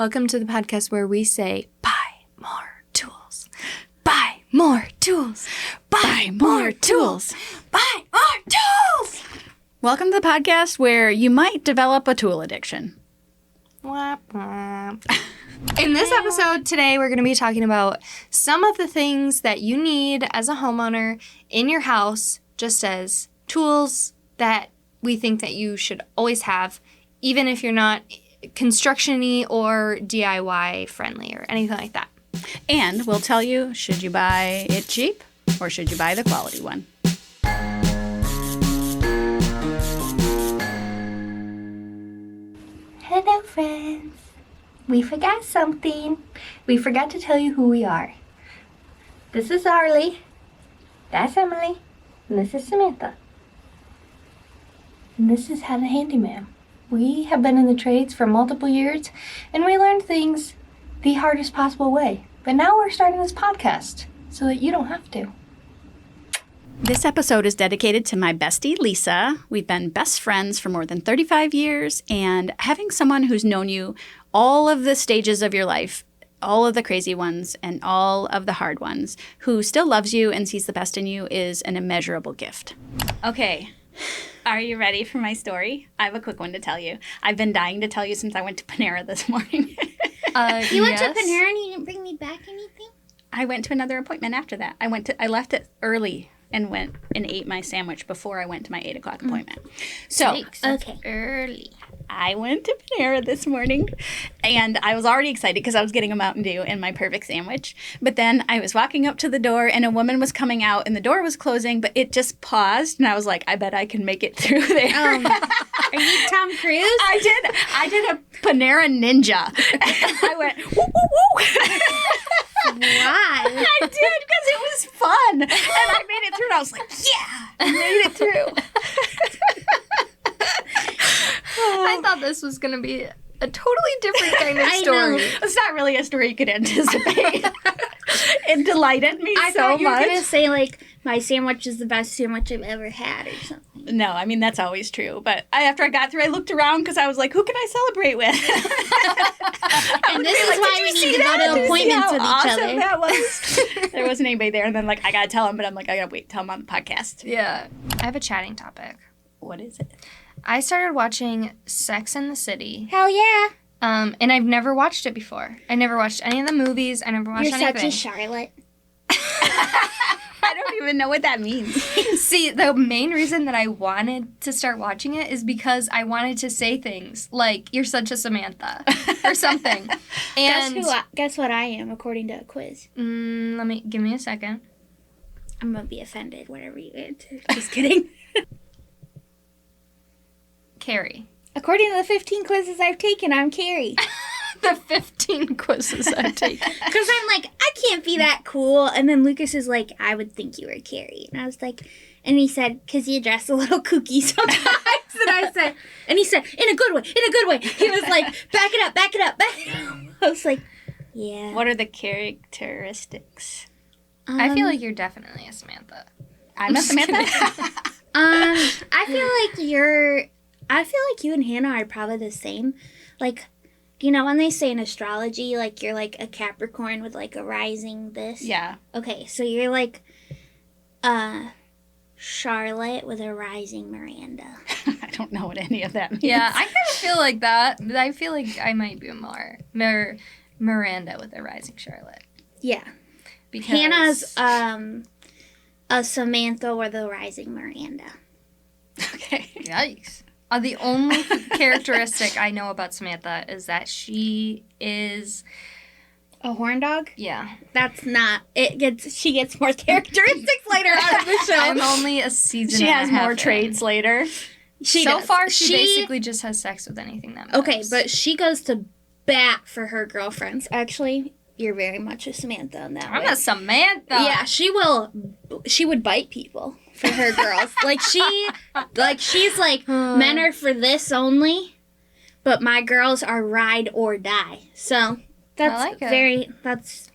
Welcome to the podcast where we say, buy more tools. Buy more tools. Buy more tools. Buy more tools. Welcome to the podcast where you might develop a tool addiction. Wah, wah. In this episode today, we're going to be talking about some of the things that you need as a homeowner in your house, just as tools that we think that you should always have, even if you're not construction-y or DIY friendly or anything like that. And we'll tell you, should you buy it cheap or should you buy the quality one? Hello, friends. We forgot something. We forgot to tell you who we are. This is Arly. That's Emily. And this is Samantha. And this is Handyma'am. We have been in the trades for multiple years, and we learned things the hardest possible way. But now we're starting this podcast so that you don't have to. This episode is dedicated to my bestie, Lisa. We've been best friends for more than 35 years, and having someone who's known you all of the stages of your life, all of the crazy ones and all of the hard ones, who still loves you and sees the best in you is an immeasurable gift. Okay. Are you ready for my story? I have a quick one to tell you. I've been dying to tell you since I went to Panera this morning. You went to Panera and you didn't bring me back anything? I went to another appointment after that. I left it early and went and ate my sandwich before I went to my 8 o'clock appointment. So, Okay. Early. I went to Panera this morning, and I was already excited because I was getting a Mountain Dew and my perfect sandwich. But then I was walking up to the door, and a woman was coming out, and the door was closing, but it just paused, and I was like, I bet I can make it through there. Are you Tom Cruise? I did a Panera ninja. I went, woo, woo, woo. Why? I did because it was fun, and I made it through, and I was like, yeah, I made it through. I thought this was going to be a totally different kind of story. It's not really a story you could anticipate. It delighted me I so thought you were much. going to say, like, my sandwich is the best sandwich I've ever had or something. No, I mean, that's always true. But after I got through, I looked around because I was like, who can I celebrate with? And this is why we need to go to appointments with each other. That was? There wasn't anybody there. And then, like, I got to tell him, but I'm like, I got to wait, tell him on the podcast. Yeah. I have a chatting topic. What is it? I started watching Sex and the City. Hell yeah. And I've never watched it before. I never watched any of the movies. I never watched You're anything. such a Charlotte. I don't even know what that means. See, the main reason that I wanted to start watching it is because I wanted to say things like, you're such a Samantha, or something. And Guess what I am, according to a quiz. give me a second. I'm going to be offended, whatever you answer. Just kidding. Carrie. According to the 15 quizzes I've taken, I'm Carrie. The 15 quizzes I've taken. Because I'm like, I can't be that cool. And then Lucas is like, I would think you were Carrie. And I was like, and he said, because you dress a little kooky sometimes. And he said, in a good way. He was like, back it up, back it up. I was like, yeah. What are the characteristics? I feel like you're definitely a Samantha. I'm a Samantha? I feel like you and Hannah are probably the same. Like, you know, when they say in astrology, like, you're like a Capricorn with like a rising this. Yeah. Okay, so you're like Charlotte with a rising Miranda. I don't know what any of that means. Yeah, I kind of feel like that. But I feel like I might be more Miranda with a rising Charlotte. Yeah. Because Hannah's a Samantha with a rising Miranda. Okay. Yikes. The only characteristic I know about Samantha is that she is A horn dog? Yeah. That's not she gets more characteristics later on in the show. I'm only a season She and has a half more in. traits later. She basically just has sex with anything that moves. Okay, but she goes to bat for her girlfriends. Actually, you're very much a Samantha on that. I'm a Samantha. Yeah, she would bite people for her girls. She's like, men are for this only, but my girls are ride or die. So that's I like it.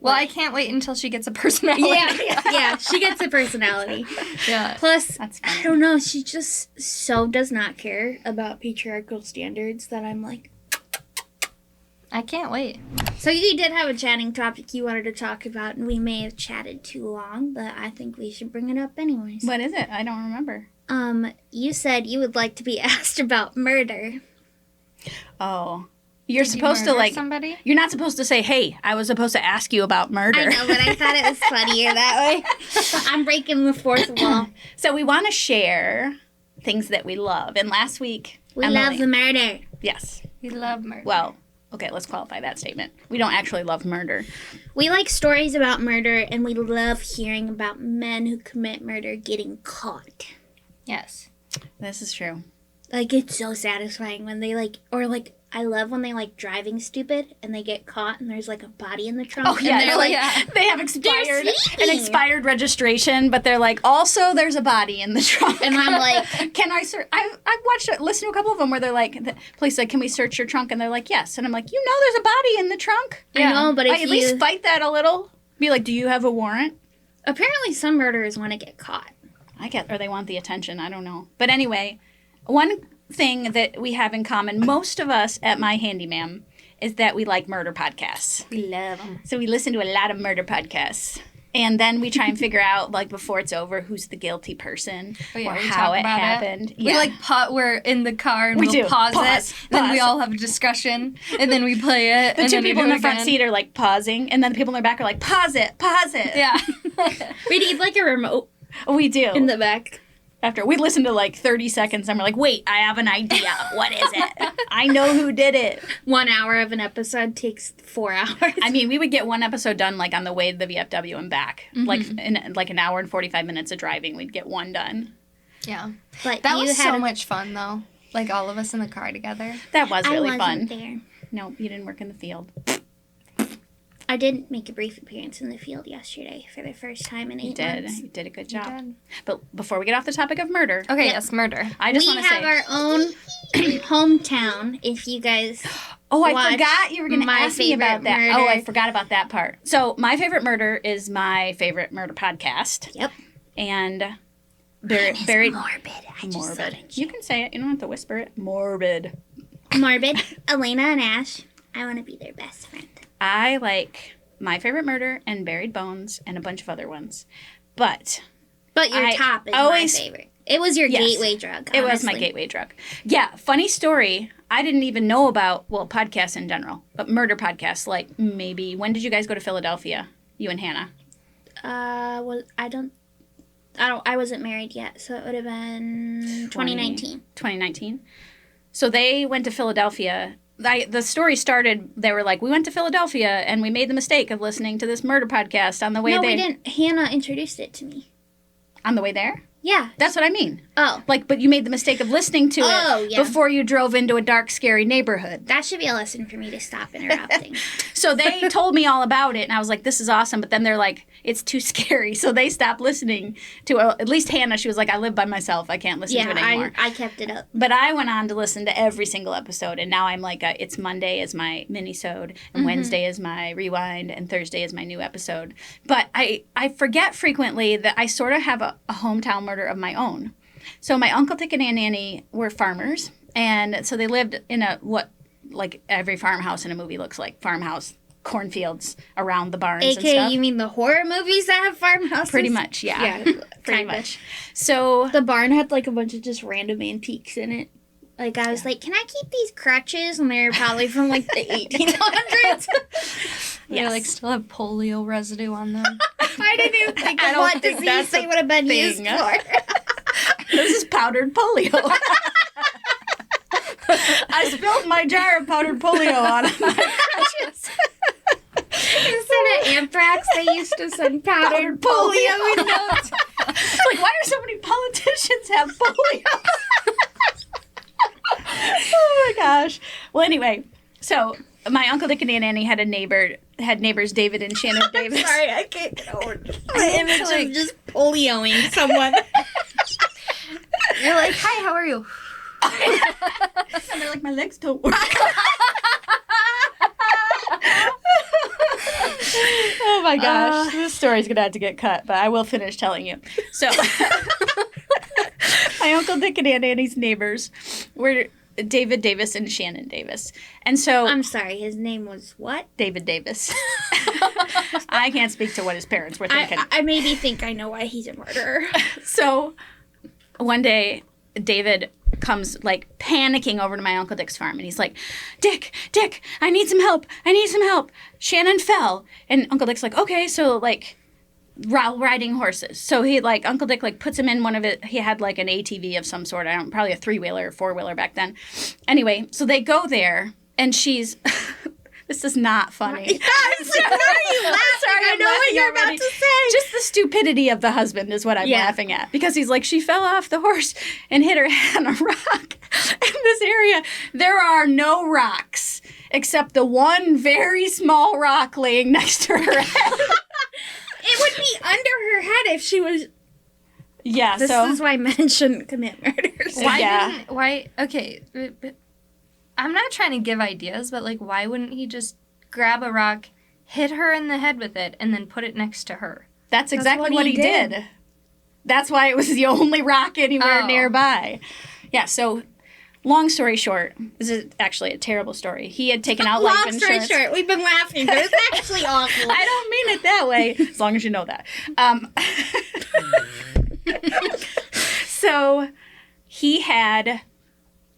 I can't wait until she gets a personality. Yeah, she gets a personality. Yeah. Plus, That's funny. I don't know, she just so does not care about patriarchal standards that I'm like, I can't wait. So you did have a chatting topic you wanted to talk about, and we may have chatted too long, but I think we should bring it up anyways. What is it? I don't remember. You said you would like to be asked about murder. Oh. You're Did you supposed to, murder like... somebody? You're not supposed to say, hey, I was supposed to ask you about murder. I know, but I thought it was funnier that way. I'm breaking the fourth wall. So we want to share things that we love. And last week... We Emily, love the murder. Yes. We love murder. Well, okay, let's qualify that statement. We don't actually love murder. We like stories about murder, and we love hearing about men who commit murder getting caught. Yes. This is true. Like, it's so satisfying when they, like, or, like, I love when they, like, driving stupid, and they get caught, and there's, like, a body in the trunk. Oh, yeah. And they're like, yeah. They have an expired registration, but they're like, also, there's a body in the trunk. and I'm like, Can I search? I've listened to a couple of them where they're like, the police like, can we search your trunk? And they're like, yes. And I'm like, you know, there's a body in the trunk. I know, but if At least fight that a little. Be like, do you have a warrant? apparently some murderers want to get caught. Or they want the attention. I don't know. But anyway, one thing that we have in common, most of us at my Handyma'am, is that we like murder podcasts. We love them. So we listen to a lot of murder podcasts. And then we try and figure out, like, before it's over, who's the guilty person or we how talk it about happened. We we're in the car and We we'll do. pause Pause. it. Then we Pause. all have a discussion. And then we play it. The and two then we people do in it the front again. seat are, like, pausing. And then the people in their back are like, pause it, pause it. Yeah. We need, like, a remote We do. in the back. After we listen to, like, 30 seconds, and we're like, wait, I have an idea. What is it? I know who did it. 1 hour of an episode takes 4 hours. I mean, we would get one episode done, like, on the way to the VFW and back. Like, in like an hour and 45 minutes of driving, we'd get one done. Yeah. But That you was had so much fun, though. Like, all of us in the car together. That was really I fun. wasn't there. No, you didn't work in the field. I did make a brief appearance in the field yesterday for the first time in 8 months. You did a good You job. did. But before we get off the topic of murder, Okay, Yeah. yes, murder. I just We want to have say... our own hometown, if you guys... Oh, I watch forgot you were going to my ask me about favorite that. murder. Oh, I forgot about that part. So, My Favorite Murder is my favorite murder podcast. Yep. And It's buried... morbid. I just Morbid. thought it. You can say it. You don't have to whisper it. Morbid. Morbid. Elena and Ash. I want to be their best friend. I like My Favorite Murder and Buried Bones and a bunch of other ones. But But your I top is always- my favorite. It was your Yes. gateway drug. it was my honestly. gateway drug. Yeah, funny story. I didn't even know about, well, podcasts in general, but murder podcasts. Like, maybe, when did you guys go to Philadelphia? You and Hannah? Well, I wasn't married yet, so it would have been 2019. 2019. So they went to Philadelphia. The story started, they were like, we went to Philadelphia and we made the mistake of listening to this murder podcast on the way No, there. we didn't. Hannah introduced it to me. On the way there? Yeah. That's what I mean. Oh, Like, but you made the mistake of listening to Oh, it yeah. before you drove into a dark, scary neighborhood. that should be a lesson for me to stop interrupting. So they told me all about it, and I was like, this is awesome. But then they're like, it's too scary. So they stopped listening to at least Hannah. She was like, I live by myself. I can't listen to it anymore. I kept it up. But I went on to listen to every single episode, and now I'm like, it's Monday is my mini-sode, and Wednesday is my rewind, and Thursday is my new episode. But I forget frequently that I sort of have a hometown murder of my own. So my Uncle Dick and Aunt Annie were farmers, and so they lived in what every farmhouse in a movie looks like. Farmhouse, cornfields around the barns and AKA, stuff. you mean the horror movies that have farmhouses? Pretty much, yeah. Yeah, Pretty kinda. much. So The barn had like a bunch of just random antiques in it. Like, I was like, can I keep these crutches? And they were probably from like the 1800s. They like still have polio residue on them. I didn't even think I of don't what think disease that's they a would have been thing. used for. this is powdered polio. I spilled my jar of powdered polio on my crutches. Instead of anthrax, they used to send powdered polio in notes. Like, why do so many politicians have polio? Oh my gosh. Well, anyway, so my Uncle Dick and Aunt Annie had neighbors David and Shannon Davis. Sorry, I can't get over my image of just polioing someone. You're like, hi, how are you? And they're like, my legs don't work. Oh my gosh. This story's going to have to get cut, but I will finish telling you. So, my Uncle Dick and Aunt Annie's neighbors were David Davis and Shannon Davis. And so... I'm sorry, his name was what? David Davis. I can't speak to what his parents were thinking. I maybe think I know why he's a murderer. So one day, David comes like panicking over to my Uncle Dick's farm, and he's like, Dick, I need some help. Shannon fell. And Uncle Dick's like, okay, so like riding horses. So he like, Uncle Dick like puts him in one of it. He had like an ATV of some sort. Probably a 3-wheeler or 4-wheeler back then. Anyway, so they go there, and she's... This is not funny. I'm sorry, why are you laughing? I know what you're about to say. Just the stupidity of the husband is what I'm laughing at. Because he's like, she fell off the horse and hit her head on a rock. In this area, there are no rocks except the one very small rock laying next to her head. It would be under her head if she was... Yeah, This is why men shouldn't commit murders. Okay, I'm not trying to give ideas, but, like, why wouldn't he just grab a rock, hit her in the head with it, and then put it next to her? That's exactly what he did. That's why it was the only rock anywhere nearby. Yeah, so long story short, this is actually a terrible story. He had taken out life insurance. Long story short, we've been laughing, but it's actually awful. I don't mean it that way, as long as you know that. So he had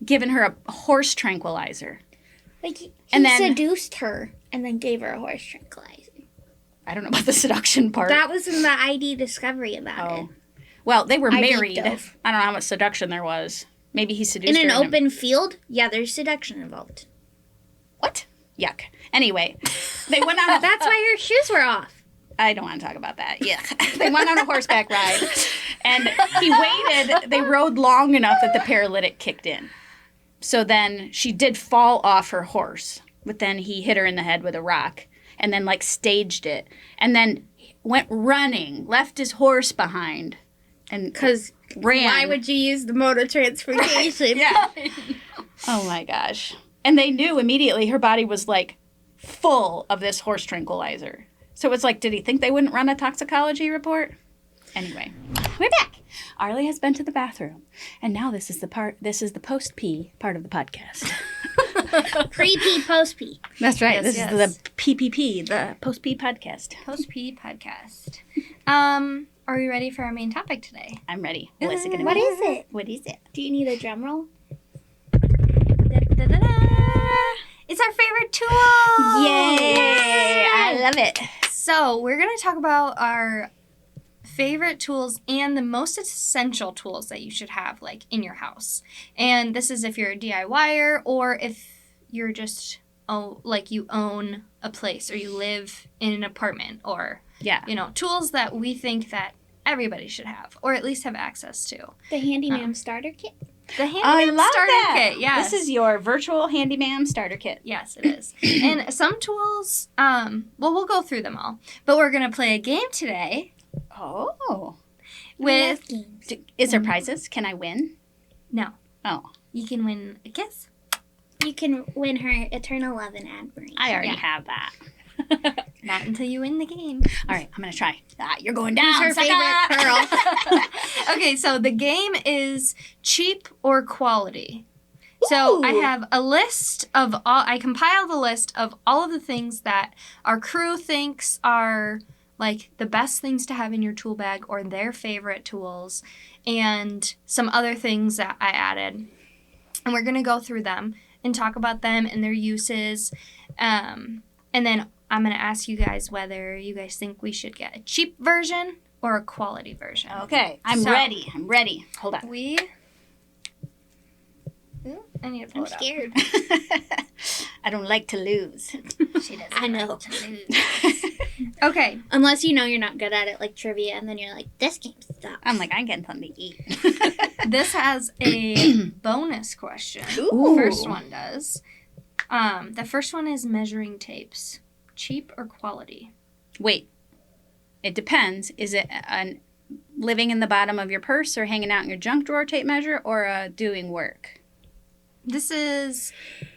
given her a horse tranquilizer. Like, he And then- seduced her and then gave her a horse tranquilizer. I don't know about the seduction part. That was in the ID discovery about it. Well, they were I married. deep dove. I don't know how much seduction there was. Maybe he seduced In her. an open field? Yeah, there's seduction involved. What? Yuck. Anyway, they went on a... That's why her shoes were off. I don't want to talk about that. Yeah. They went on a horseback ride. And he waited. They rode long enough that the paralytic kicked in. So then she did fall off her horse. But then he hit her in the head with a rock. And then, like, staged it. And then went running. Left his horse behind. And Because ran. why would you use the mode of transportation? Yeah. Oh, my gosh. And they knew immediately her body was, like, full of this horse tranquilizer. So it's like, did he think they wouldn't run a toxicology report? Anyway, we're back. Arly has been to the bathroom. And now this is the post-pee part of the podcast. Pre-pee, post-pee. That's right. Yes, this yes. is the PPP, the post-pee podcast. Post-P podcast. Are we ready for our main topic today? I'm ready. Melissa, gonna What be- is it? What is it? Do you need a drum roll? It's our favorite tool! Yay! I love it. So, we're going to talk about our favorite tools and the most essential tools that you should have, like, in your house. And this is if you're a DIYer or if you're just, you own a place or you live in an apartment or, tools that we think that everybody should have or at least have access to. The Handyma'am starter kit? The I Handyma'am love starter that. kit, yes. This is your virtual Handyma'am starter kit. Yes, it is. And some tools, we'll go through them all. But we're going to play a game today Oh. with... Is there prizes? Can I win? No. Oh. You can win a kiss. You can win her Eternal Love and Admiration. I already have that. Not until you win the game. All right, I'm going to try. You're going down, Her sucker. favorite pearl. Okay, so the game is cheap or quality. So I have a list of I compiled a list of all of the things that our crew thinks are like the best things to have in your tool bag or their favorite tools and some other things that I added. And we're going to go through them and talk about them and their uses. And then I'm going to ask you guys whether you guys think we should get a cheap version or a quality version. Okay, I'm ready. Hold on. I need to pull I'm it up. scared. I don't like to lose. She doesn't I know. like to lose. Okay. Unless you know you're not good at it, like trivia, and then you're like, this game sucks. I'm like, I'm getting something to eat. This has a bonus question. Ooh. The first one does. The first one is measuring tapes. Cheap or quality? Wait. It depends. Is it living in the bottom of your purse or hanging out in your junk drawer tape measure or doing work? This is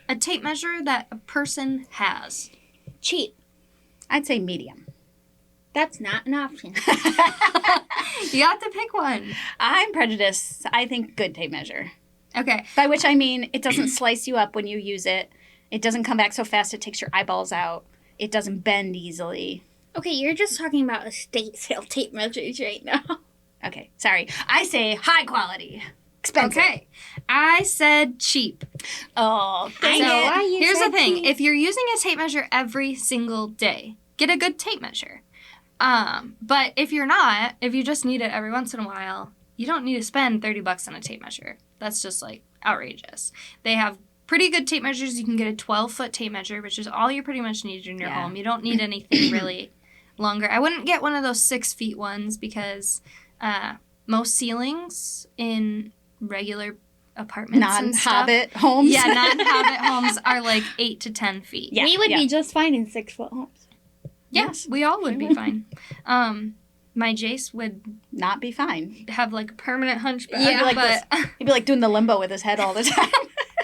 a tape measure that a person has. Cheap. I'd say medium. That's not an option. You have to pick one. I'm prejudiced. I think good tape measure. Okay. By which I mean it doesn't slice you up when you use it. It doesn't come back so fast it takes your eyeballs out. It doesn't bend easily. Okay, you're just talking about estate sale tape measures right now. Okay, sorry. I say high quality. Expensive. Okay. I said cheap. Oh, dang So it. here's the thing. If you're using a tape measure every single day, get a good tape measure. But if you're not, if you just need it every once in a while, you don't need to spend $30 on a tape measure. That's just like outrageous. They have pretty good tape measures. You can get a 12-foot tape measure, which is all you pretty much need in your home. You don't need anything really longer. I wouldn't get one of those 6 feet ones because most ceilings in regular apartments non-Hobbit homes. Yeah, non-Hobbit homes are like 8 to 10 feet. Yeah, we would be just fine in 6-foot homes. Yes, we all would be fine. My Jace would not be fine. have like a permanent hunchback. Yeah, he'd be like doing the limbo with his head all the time.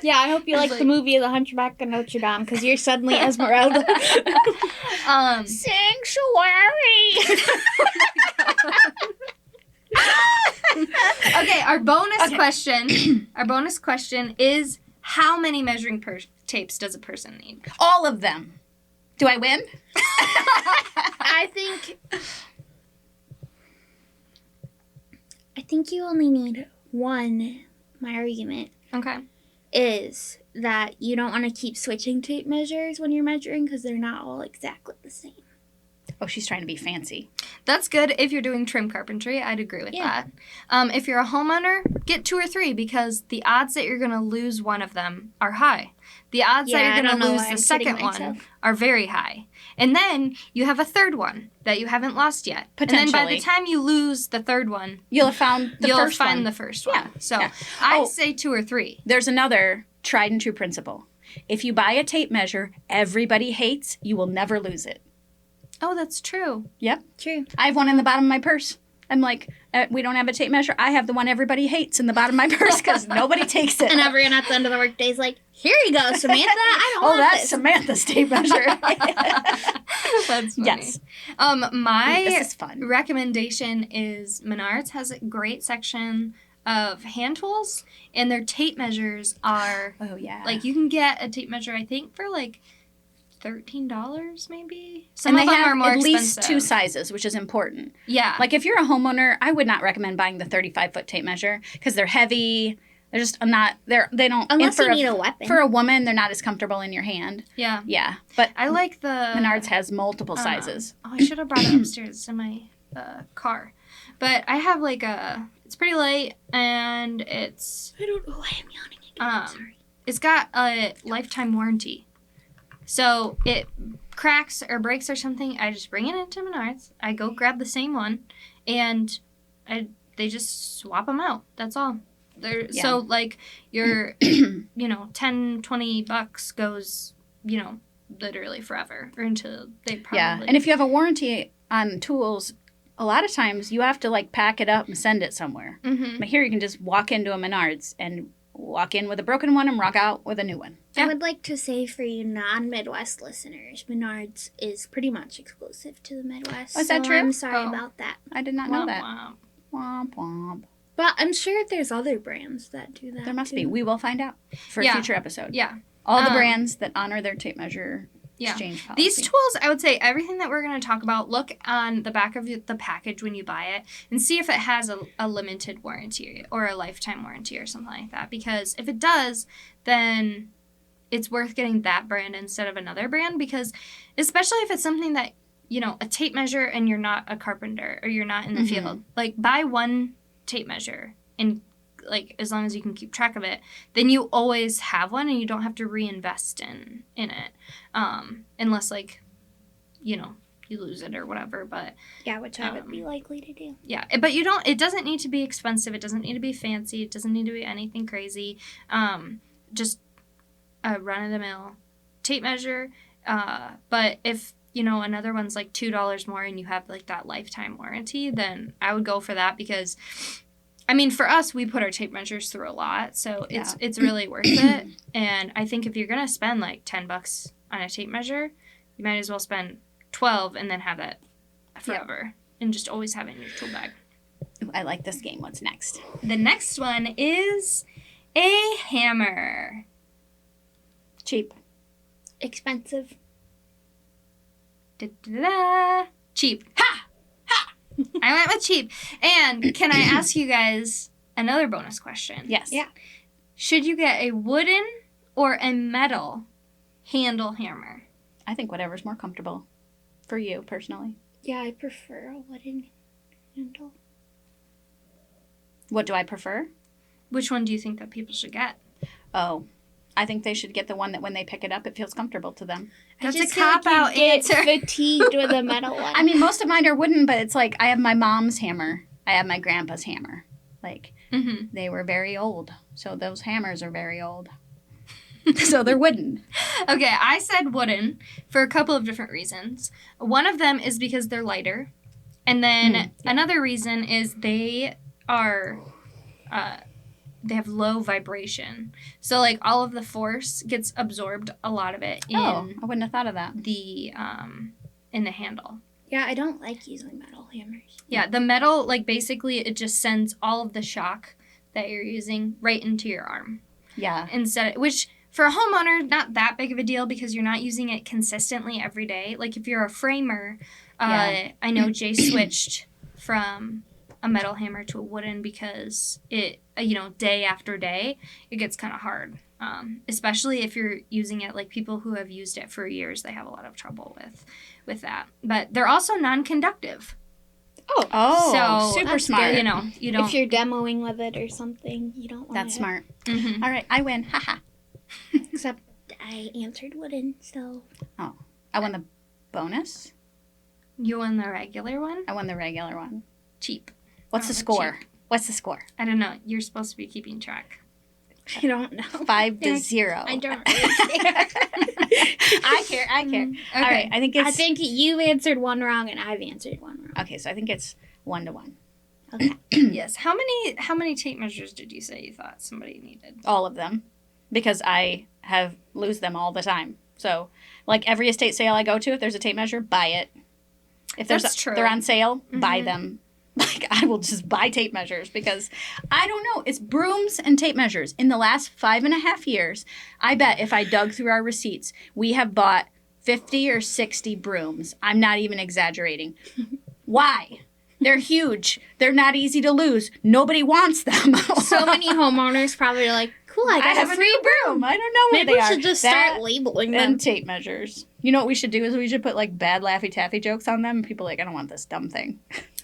Yeah, I hope you like the movie The Hunchback of Notre Dame because you're suddenly Esmeralda. Sanctuary. Okay, our bonus question. Our bonus question is: how many measuring tapes does a person need? All of them. Do I win? I think you only need one. My argument Okay. is that you don't want to keep switching tape measures when you're measuring because they're not all exactly the same. Oh, she's trying to be fancy. That's good if you're doing trim carpentry. I'd agree with that. If you're a homeowner, get 2 or 3 because the odds that you're going to lose one of them are high. The odds that you're going to lose the second one are very high. And then you have a third one that you haven't lost yet. Potentially. And then by the time you lose the third one, you'll have found the first one. You'll find the first one. Yeah. So Yeah. I'd say 2 or 3. There's another tried and true principle. If you buy a tape measure everybody hates, you will never lose it. Oh, that's true. Yep. True. I have one in the bottom of my purse. I'm like, we don't have a tape measure. I have the one everybody hates in the bottom of my purse because nobody takes it. And everyone at the end of the workday is like, here you go, Samantha. I don't want that's this. Samantha's tape measure. That's funny. Yes. My This is fun. recommendation is Menards has a great section of hand tools, and their tape measures are Oh, yeah. like you can get a tape measure I think for like $13 maybe. Some and of they them have are more at expensive. least 2 sizes, which is important. Yeah. Like if you're a homeowner, I would not recommend buying the 35-foot tape measure because they're heavy. They're just not. They don't. Unless and you need a weapon. For a woman, they're not as comfortable in your hand. yeah. Yeah, but I like the Menards has multiple sizes. Oh, I should have brought it upstairs. It's in my car. But I have like it's pretty light and it's I don't know why I'm yawning again. Sorry. it's got a lifetime warranty. So it cracks or breaks or something, I just bring it into Menards. I go grab the same one, and they just swap them out. That's all. So, like, your, $10-20 goes, literally forever or until they probably... Yeah, and if you have a warranty on tools, a lot of times you have to, like, pack it up and send it somewhere. Mm-hmm. But here you can just walk into a Menards and walk in with a broken one and walk out with a new one. Yeah. I would like to say for you non-Midwest listeners, Menards is pretty much exclusive to the Midwest. Oh, is that so true? I'm sorry Oh. about that. I did not know that. Womp Womp womp. But I'm sure there's other brands that do that. There must too. be. We will find out for a Yeah. future episode. Yeah. All the brands that honor their tape measure Yeah. exchange policy. These tools, I would say everything that we're going to talk about, look on the back of the package when you buy it and see if it has a limited warranty or a lifetime warranty or something like that. Because if it does, then it's worth getting that brand instead of another brand, because especially if it's something that, a tape measure and you're not a carpenter or you're not in the field, like buy one tape measure and like as long as you can keep track of it, then you always have one and you don't have to reinvest in it. Unless like, you lose it or whatever, but Yeah, which I would be likely to do. yeah, but it doesn't need to be expensive. It doesn't need to be fancy. It doesn't need to be anything crazy. Just a run-of-the-mill tape measure. But if, another one's like $2 more and you have like that lifetime warranty, then I would go for that because, for us, we put our tape measures through a lot, so it's really worth it. And I think if you're going to spend like $10 on a tape measure, you might as well spend $12 and then have that forever and just always have it in your tool bag. Ooh, I like this game. What's next? The next one is A hammer. Cheap. Expensive. Da-da-da. Cheap. Ha! Ha! I went with cheap. And can I ask you guys another bonus question? Yes. Yeah. Should you get a wooden or a metal handle hammer? I think whatever's more comfortable for you personally. Yeah, I prefer a wooden handle. What do I prefer? Which one do you think that people should get? Oh, I think they should get the one that when they pick it up, it feels comfortable to them. That's I just a feel like cop-out you get answer. fatigued with a metal one. I mean, most of mine are wooden, but it's like I have my mom's hammer. I have my grandpa's hammer. Like, Mm-hmm. they were very old. So those hammers are very old. So they're wooden. Okay, I said wooden for a couple of different reasons. One of them is because they're lighter. And then another reason is they are... they have low vibration. So, like, all of the force gets absorbed, a lot of it, in I wouldn't have thought of that. in the handle. Yeah, I don't like using metal hammers. Yeah, the metal, like, basically it just sends all of the shock that you're using right into your arm. Yeah. Which, for a homeowner, not that big of a deal because you're not using it consistently every day. Like, if you're a framer, I know Jay switched from a metal hammer to a wooden because it, day after day, it gets kind of hard. Especially if you're using it, like people who have used it for years, they have a lot of trouble with that. But they're also non-conductive. Oh, so super that's smart. You don't. If you're demoing with it or something, you don't want That's smart. Mhm. All right, I win. Haha. Except I answered wooden, so. I won the bonus. You won the regular one? I won the regular one. Cheap. What's the Oh, score? cheap. What's the score? I don't know. You're supposed to be keeping track. I don't know. 5-0. I don't really care. I care. Okay. All right, I think it's... I think you answered one wrong and I've answered one wrong. Okay, so I think it's 1-1. Okay. Yes. How many tape measures did you say you thought somebody needed? All of them. Because I lose them all the time. So, like every estate sale I go to, if there's a tape measure, buy it. If That's true. they're on sale, buy them. Like, I will just buy tape measures because I don't know. It's brooms and tape measures. In the last 5.5 years, I bet if I dug through our receipts, we have bought 50 or 60 brooms. I'm not even exaggerating. Why? They're huge. They're not easy to lose. Nobody wants them. So many homeowners probably are like, cool, I got have a free broom. I don't know where Maybe they we are. should just That start labeling them. and tape measures. You know what we should do is we should put like bad Laffy Taffy jokes on them. And people are like, I don't want this dumb thing.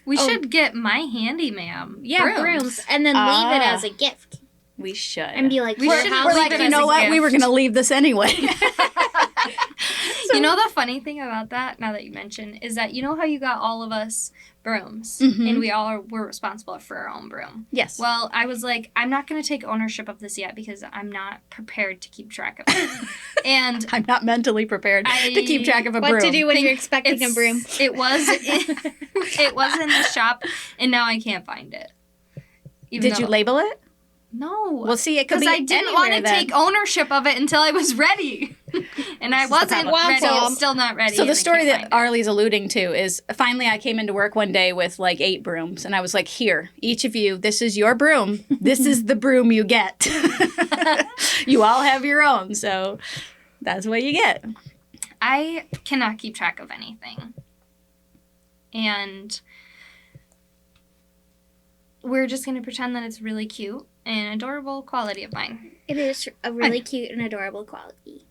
We should get my Handyma'am. Yeah, brooms. And then leave it as a gift. We should. And be like, We for should how leave We're we it like, as you a know what? We were gift. going to leave this anyway. You know the funny thing about that, now that you mention, is that you know how you got all of us brooms, Mhm. and we all were responsible for our own broom. Yes. Well, I was like, I'm not going to take ownership of this yet because I'm not prepared to keep track of it. And I'm not mentally prepared to keep track of a what broom. to do when you're expecting a broom. It was in the shop, and now I can't find it. Even Did you though- label it? No. Well, see, it could Because be I didn't anywhere want to then. take ownership of it until I was ready. And I the wasn't problem. ready. So- Still not ready. So and the I story can't that find it. Arly's alluding to is finally I came into work one day with like 8 brooms and I was like, here, each of you, this is your broom. This is the broom you get. You all have your own. So that's what you get. I cannot keep track of anything. And we're just going to pretend that it's really cute and adorable quality of mine. It is a really cute and adorable quality.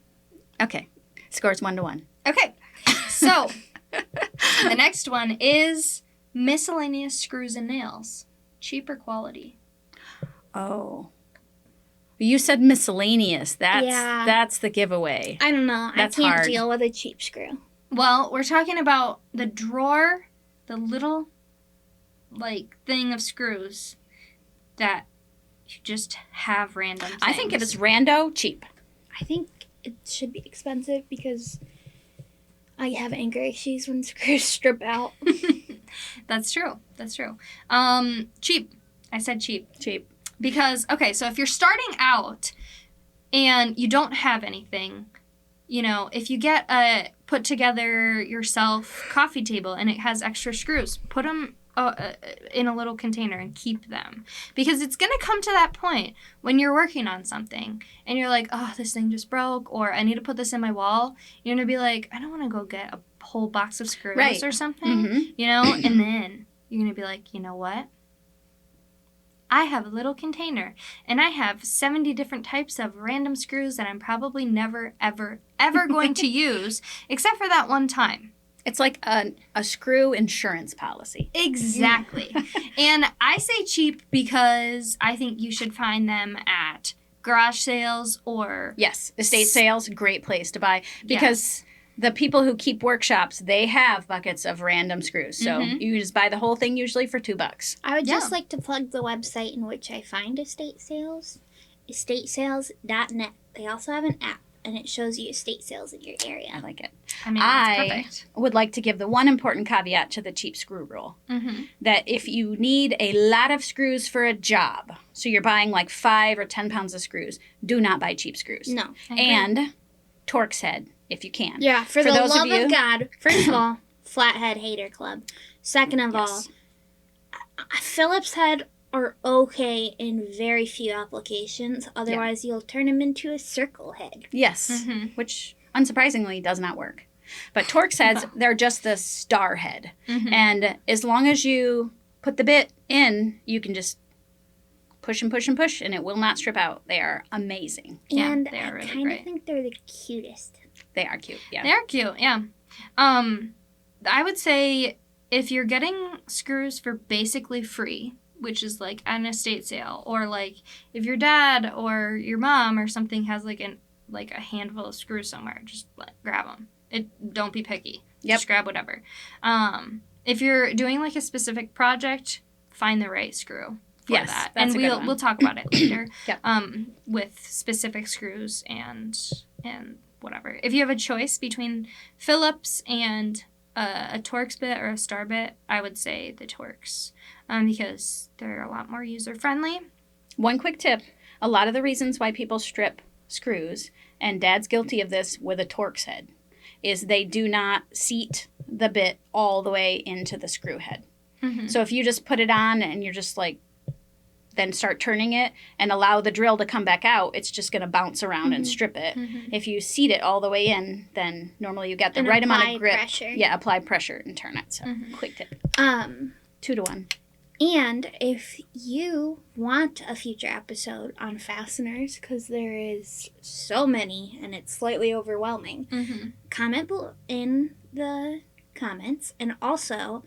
Okay. Scores 1-1. Okay. So, the next one is miscellaneous screws and nails. Cheaper quality. Oh. You said miscellaneous. Yeah. That's the giveaway. I don't know. That's I can't hard. deal with a cheap screw. Well, we're talking about the drawer, the little, thing of screws that you just have random things. I think it is rando cheap. I think it should be expensive because I have anger issues when screws strip out. That's true. Cheap. I said cheap. Cheap. Because, okay, so if you're starting out and you don't have anything, if you get a put together yourself coffee table and it has extra screws, put them in a little container and keep them. Because it's going to come to that point when you're working on something and you're like, oh, this thing just broke, or I need to put this in my wall. You're going to be like, I don't want to go get a whole box of screws or something, you know? And then you're going to be like, you know what? I have a little container, and I have 70 different types of random screws that I'm probably never, ever, ever going to use, except for that one time. It's like a screw insurance policy. Exactly. And I say cheap because I think you should find them at garage sales or... Yes, estate sales, great place to buy. Because the people who keep workshops, they have buckets of random screws. So you just buy the whole thing usually for $2. I would just like to plug the website in which I find estate sales, estatesales.net. They also have an app, and it shows you estate sales in your area. I like it. I mean, that's perfect. Would like to give the one important caveat to the cheap screw rule. That if you need a lot of screws for a job, so you're buying like 5 or 10 pounds of screws, do not buy cheap screws. No. And Torx head, if you can. Yeah, for the love of God, first of all, flathead hater club. Second of all, Phillips head are okay in very few applications. Otherwise, you'll turn them into a circle head. Yes, which unsurprisingly does not work. But Torx heads, they're just the star head. And as long as you put the bit in, you can just push and push and push, and it will not strip out. They are amazing. And they are really I kind great. of think they're the cutest. They are cute, yeah. They're cute, yeah. I would say if you're getting screws for basically free, which is like at an estate sale, or like if your dad or your mom or something has like a handful of screws somewhere, just grab them. Don't be picky. Just grab whatever. If you're doing like a specific project, find the right screw for that. That's and a good one. we'll talk about it later. Yep. With specific screws and whatever. If you have a choice between Phillips and a Torx bit or a star bit, I would say the Torx because they're a lot more user-friendly. One quick tip. A lot of the reasons why people strip screws, and Dad's guilty of this with a Torx head, is they do not seat the bit all the way into the screw head. So if you just put it on and you're just like, then start turning it and allow the drill to come back out, it's just going to bounce around and strip it. If you seat it all the way in, then normally you get the right amount of grip. Pressure. Yeah, apply pressure and turn it. So quick tip. 2 to 1. And if you want a future episode on fasteners, because there is so many and it's slightly overwhelming, comment in the comments, and also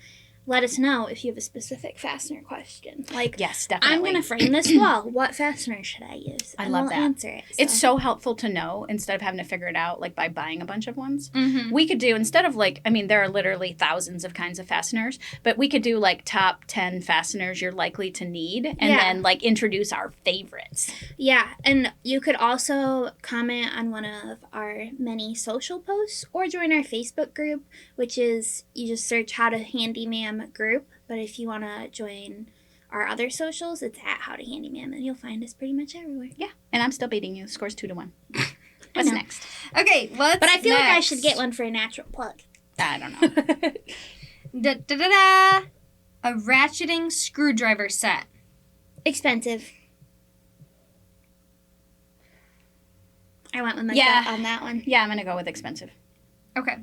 let us know if you have a specific fastener question. Like, yes, definitely. I'm going to frame this wall. What fastener should I use? I and love we'll that. Answer it. It's so helpful to know instead of having to figure it out like by buying a bunch of ones. We could do, instead of like, I mean, there are literally thousands of kinds of fasteners, but we could do like top 10 fasteners you're likely to need and then like introduce our favorites. Yeah, and you could also comment on one of our many social posts or join our Facebook group, which is, you just search How to Handyma'am group. But if you want to join our other socials, it's at How to Handyma'am, and you'll find us pretty much everywhere. Yeah, and I'm still beating you. Scores 2 to 1. What's next? Okay, what's But I feel like I next? should get one for a natural plug. I don't know. A ratcheting screwdriver set. Expensive. I went with my Yeah. gut on that one. Yeah, I'm going to go with expensive. Okay.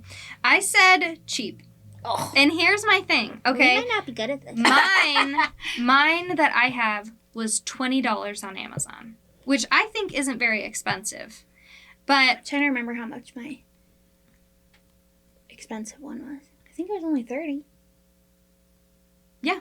I said cheap. Oh. And here's my thing, okay? We might not be good at this. Mine that I have was $20 on Amazon, which I think isn't very expensive. But I'm trying to remember how much my expensive one was. I think it was only $30. yeah.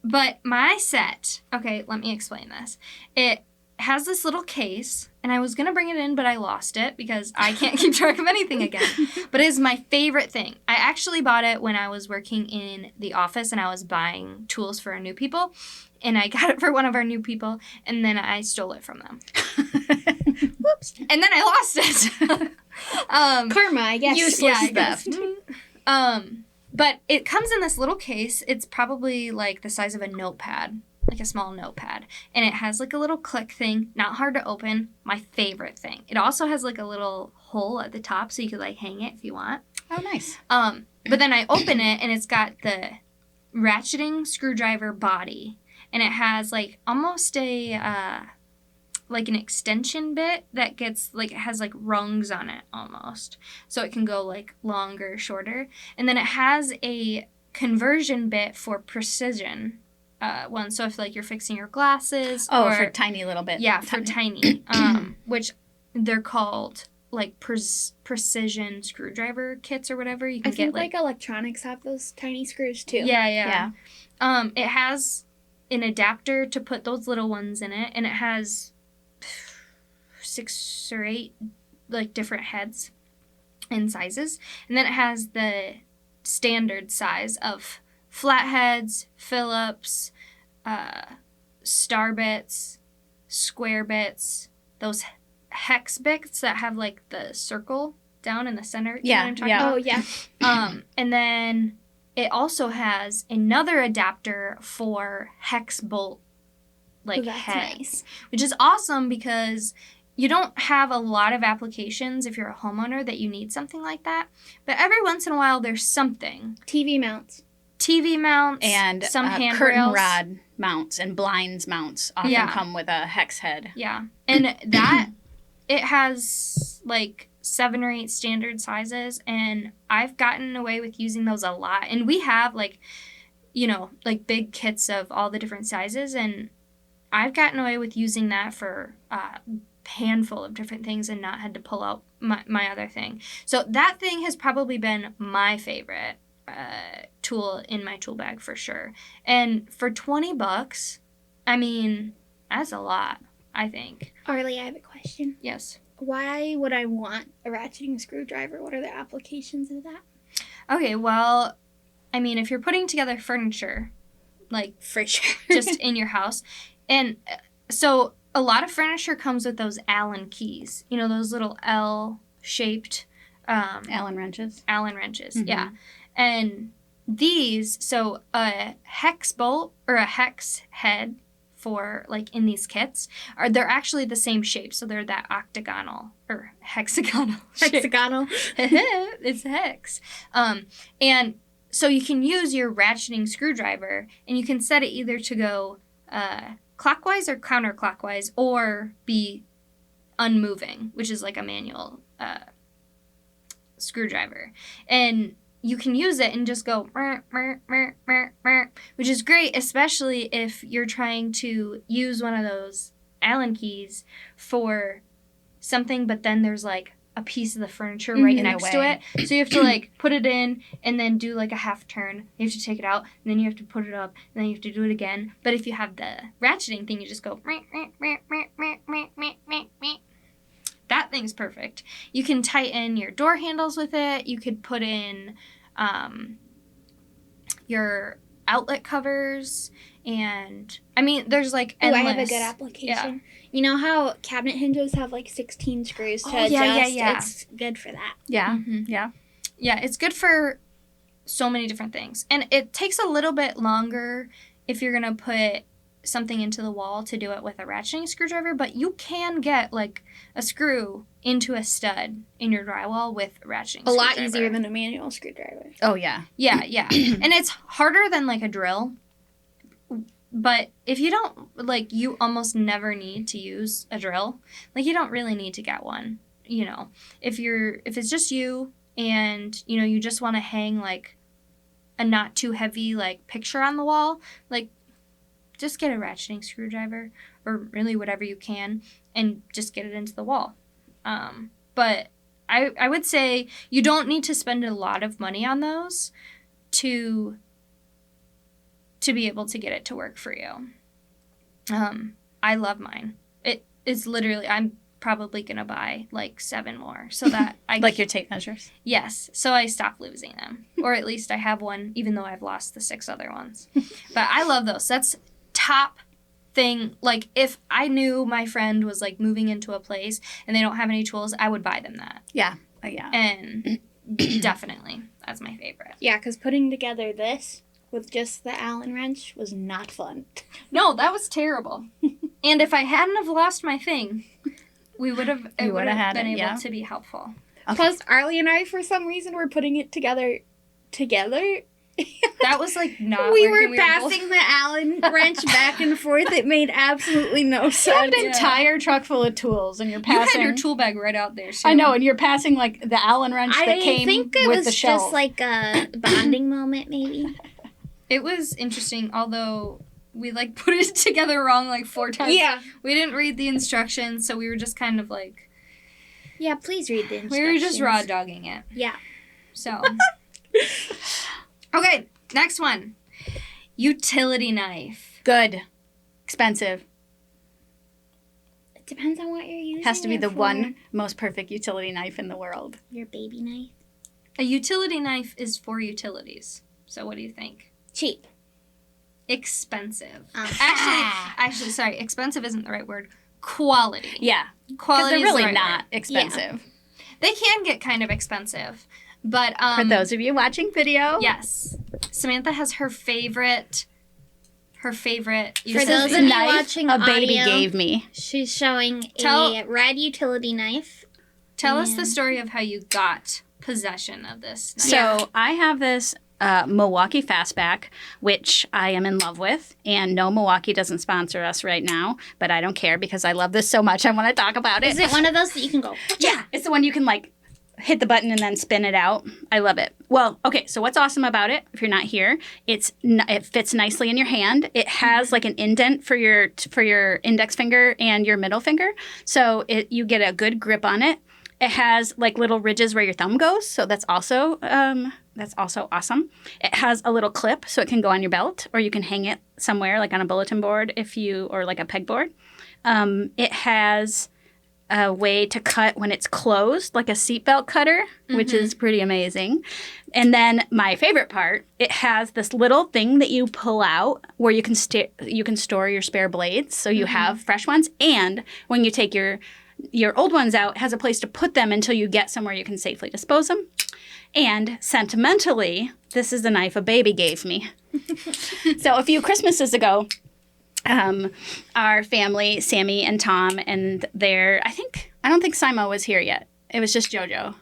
But my set, okay, let me explain this. It has this little case, and I was going to bring it in, but I lost it because I can't keep track of anything again. But it is my favorite thing. I actually bought it when I was working in the office, and I was buying tools for our new people, and I got it for one of our new people, and then I stole it from them. Whoops. And then I lost it. Karma, I guess. Useless theft. But it comes in this little case. It's probably like the size of a notepad. Like a small notepad, and it has like a little click thing, not hard to open. My favorite thing. It also has like a little hole at the top, so you could like hang it if you want. Oh, nice. But then I open it, and it's got the ratcheting screwdriver body. And it has, like, almost a, like, an extension bit that gets, like, it has, like, rungs on it almost. So it can go, like, longer, shorter. And then it has a conversion bit for precision one. So if, like, you're fixing your glasses. Oh, for tiny little bit. Yeah, for tiny. Which they're called, like, precision screwdriver kits or whatever. You can I think, get, like, electronics have those tiny screws, too. Yeah. It has an adapter to put those little ones in it, and it has 6 or 8, like, different heads and sizes. And then it has the standard size of flatheads, Phillips, star bits, square bits, those hex bits that have, like, the circle down in the center. You know what I'm talking about? Oh, yeah. And then it also has another adapter for hex bolt, like, that's heads, nice. which is awesome because you don't have a lot of applications if you're a homeowner that you need something like that. But every once in a while, there's something. TV mounts. TV mounts And some handrails. curtain rod mounts and blinds mounts often come with a hex head. Yeah. And that, it has, like, 7 or 8 standard sizes, and I've gotten away with using those a lot. And we have, like, you know, like, big kits of all the different sizes, and I've gotten away with using that for a handful of different things and not had to pull out my other thing. So that thing has probably been my favorite tool in my tool bag for sure. And for $20, I mean, that's a lot, I think. Arly, I have a question. Yes. Why would I want a ratcheting screwdriver? What are the applications of that? Okay, well, I mean, if you're putting together furniture, like, For sure. just in your house, and so a lot of furniture comes with those Allen keys. You know, those little L-shaped Allen wrenches. Allen wrenches, Mhm. yeah. And these, so a hex bolt or a hex head for, like, in these kits, they're actually the same shape. So they're that octagonal or hexagonal shape. Hexagonal. It's hex. And so you can use your ratcheting screwdriver, and you can set it either to go clockwise or counterclockwise, or be unmoving, which is like a manual screwdriver. And you can use it and just go, which is great, especially if you're trying to use one of those Allen keys for something, but then there's, like, a piece of the furniture right next to it. So you have to, like, put it in and then do, like, a half turn. You have to take it out, and then you have to put it up, and then you have to do it again. But if you have the ratcheting thing, you just go. That thing's perfect. You can tighten your door handles with it. You could put in your outlet covers, and I mean, there's, like, endless. I have a good application. Yeah. You know how cabinet hinges have, like, 16 screws to adjust? Yeah. It's good for that. Yeah. Mhm. Yeah. Yeah, it's good for so many different things. And it takes a little bit longer if you're going to put something into the wall to do it with a ratcheting screwdriver, but you can get, like, a screw into a stud in your drywall with a ratcheting A screwdriver. lot easier than a manual screwdriver. Oh, yeah. Yeah. And it's harder than, like, a drill. But if you don't, like, you almost never need to use a drill. Like, you don't really need to get one, you know. If it's just you and, you know, you just want to hang, like, a not too heavy, like, picture on the wall, like, just get a ratcheting screwdriver, or really whatever you can, and just get it into the wall. But I would say you don't need to spend a lot of money on those to be able to get it to work for you. I love mine. It's literally, I'm probably going to buy, like, 7 more so that I... Like your tape measures? Yes, so I stop losing them. Or at least I have one, even though I've lost the 6 other ones. But I love those. That's top thing. Like, if I knew my friend was, like, moving into a place and they don't have any tools, I would buy them that. Yeah. Yeah. And definitely, that's my favorite. Yeah, because putting together this with just the Allen wrench was not fun. No, that was terrible. And if I hadn't have lost my thing, we would have been able to be helpful. Okay. Plus, Arly and I, for some reason, were putting it together That was like not We working. were passing the Allen wrench back and forth. It made absolutely no You have sense. an entire truck full of tools, and you're You passing. had your tool bag right out there. So. I know, and you're passing like the Allen wrench that I came think it with was the shelf. just like a bonding moment, maybe. It was interesting, although we like put it together wrong like 4 times. Yeah. We didn't read the instructions, so we were just kind of like. Yeah, please read the instructions. We were just raw dogging it. Yeah. So. Okay, next one. Utility knife. Good. Expensive. It depends on what you're using. Has to be it the for. one most perfect utility knife in the world. Your baby knife. A utility knife is for utilities. So what do you think? Cheap. Expensive. Ah. Actually, sorry. Expensive isn't the right word. Quality. Yeah. Because Quality they're is really the right not word. expensive. They can get kind of expensive, but For those of you watching video. yes, Samantha has her favorite. You For said those the of you knife. watching a baby audio, gave me. she's showing Tell- a red utility knife. Tell us the and- story of how you got possession of this knife. So I have this Milwaukee Fastback, which I am in love with. And no, Milwaukee doesn't sponsor us right now, but I don't care because I love this so much. I want to talk about it. Is it one of those that you can go? Yeah, it's the one you can like hit the button and then spin it out. I love it. Well, okay, so what's awesome about it, if you're not here, it fits nicely in your hand. It has like an indent for your index finger and your middle finger. So you get a good grip on it. It has like little ridges where your thumb goes, so that's also awesome. It has a little clip so it can go on your belt, or you can hang it somewhere like on a bulletin board or like a pegboard. It has a way to cut when it's closed, like a seatbelt cutter, which is pretty amazing. And then my favorite part, it has this little thing that you pull out where you can store your spare blades, so you have fresh ones. And when you take your old ones out, it has a place to put them until you get somewhere you can safely dispose them. And sentimentally, this is the knife a baby gave me. So a few Christmases ago, our family, Sammy and Tom, and I don't think Simo was here yet. It was just JoJo.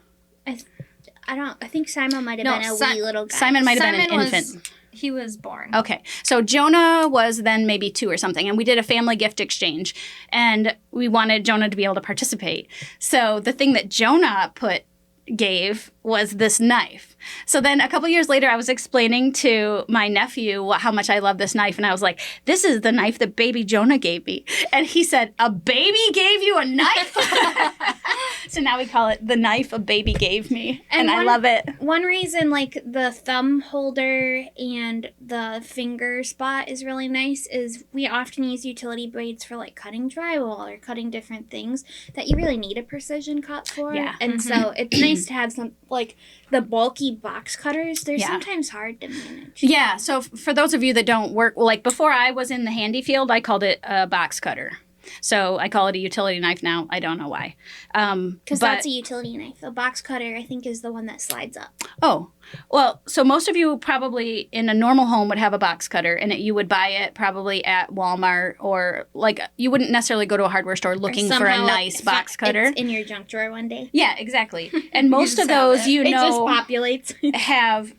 I think Simon might have been a wee little guy. Simon might have been an Simon infant. He was born. Okay. So Jonah was then maybe 2 or something, and we did a family gift exchange, and we wanted Jonah to be able to participate. So the thing that Jonah gave was this knife. So then a couple years later, I was explaining to my nephew how much I love this knife, and I was like, this is the knife that baby Jonah gave me. And he said, a baby gave you a knife? So now we call it the knife a baby gave me, and I love it. One reason, like, the thumb holder and the finger spot is really nice is we often use utility blades for, like, cutting drywall or cutting different things that you really need a precision cut for. Yeah. And so it's nice to have some, like, the bulky box cutters. They're Yeah. sometimes hard to manage. Yeah, so for those of you that don't work, like before I was in the handy field, I called it a box cutter. So I call it a utility knife now. I don't know why. Because that's a utility knife. A box cutter, I think, is the one that slides up. Oh, well, so most of you probably in a normal home would have a box cutter, and you would buy it probably at Walmart, or like you wouldn't necessarily go to a hardware store looking for a nice box cutter. It's in your junk drawer one day. Yeah, exactly. And most just of have those, it. It just populates.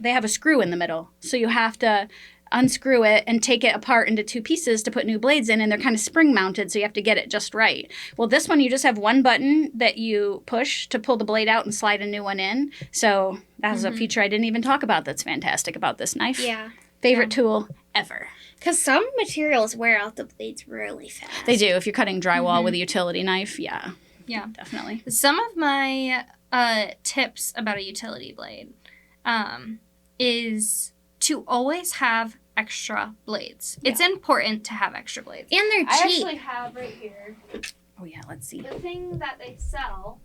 they have a screw in the middle, so you have to unscrew it and take it apart into 2 pieces to put new blades in, and they're kind of spring mounted, so you have to get it just right. Well, this one you just have one button that you push to pull the blade out and slide a new one in. So that's a feature I didn't even talk about that's fantastic about this knife. Yeah. Favorite tool ever. Because some materials wear out the blades really fast. They do. If you're cutting drywall with a utility knife, yeah, Yeah. definitely. Some of my tips about a utility blade is to always have extra blades. Yeah. It's important to have extra blades. And they're I cheap. actually have right here Oh yeah, let's see. the thing that they sell.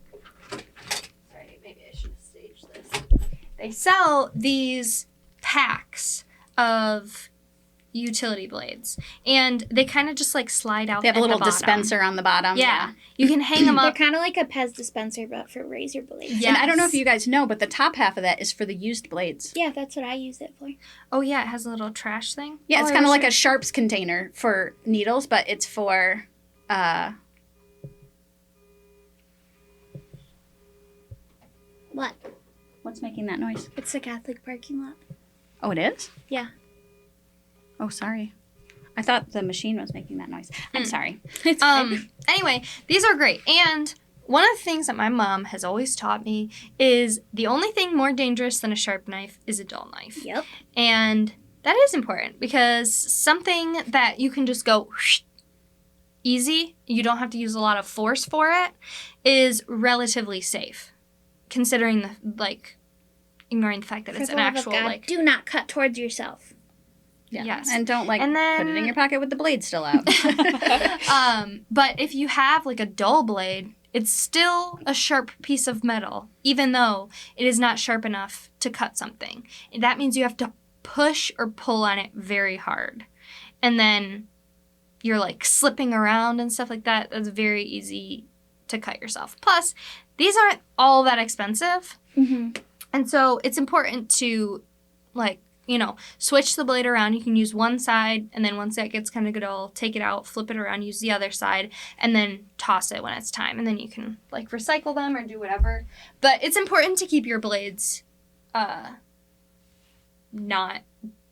Sorry, maybe I should have staged this. They sell these packs of utility blades, and they kind of just like slide out. They have a at little the bottom. dispenser on the bottom. Yeah, you can hang them They're up. kind of like a Pez dispenser, but for razor blades. Yeah. And I don't know if you guys know, but the top half of that is for the used blades. Yeah, that's what I use it for. Oh yeah, it has a little trash thing. Yeah, it's Oh, kind of I like wish a sharps container for needles, but it's for What? what's making that noise? It's the Catholic parking lot. Oh, it is? Yeah. Oh, sorry. I thought the machine was making that noise. I'm sorry. It's Anyway, these are great. And one of the things that my mom has always taught me is the only thing more dangerous than a sharp knife is a dull knife. Yep. And that is important because something that you can just go easy, you don't have to use a lot of force for it, is relatively safe. Considering ignoring the fact that it's an actual, do not cut towards yourself. Yeah. Yes. And don't, And then, put it in your pocket with the blade still out. but if you have, a dull blade, it's still a sharp piece of metal, even though it is not sharp enough to cut something. And that means you have to push or pull on it very hard. And then you're, slipping around and stuff like that. That's very easy to cut yourself. Plus, these aren't all that expensive. Mm-hmm. And so it's important to, switch the blade around. You can use one side, and then once that gets kind of dull, take it out, flip it around, use the other side, and then toss it when it's time. And then you can, recycle them or do whatever. But it's important to keep your blades not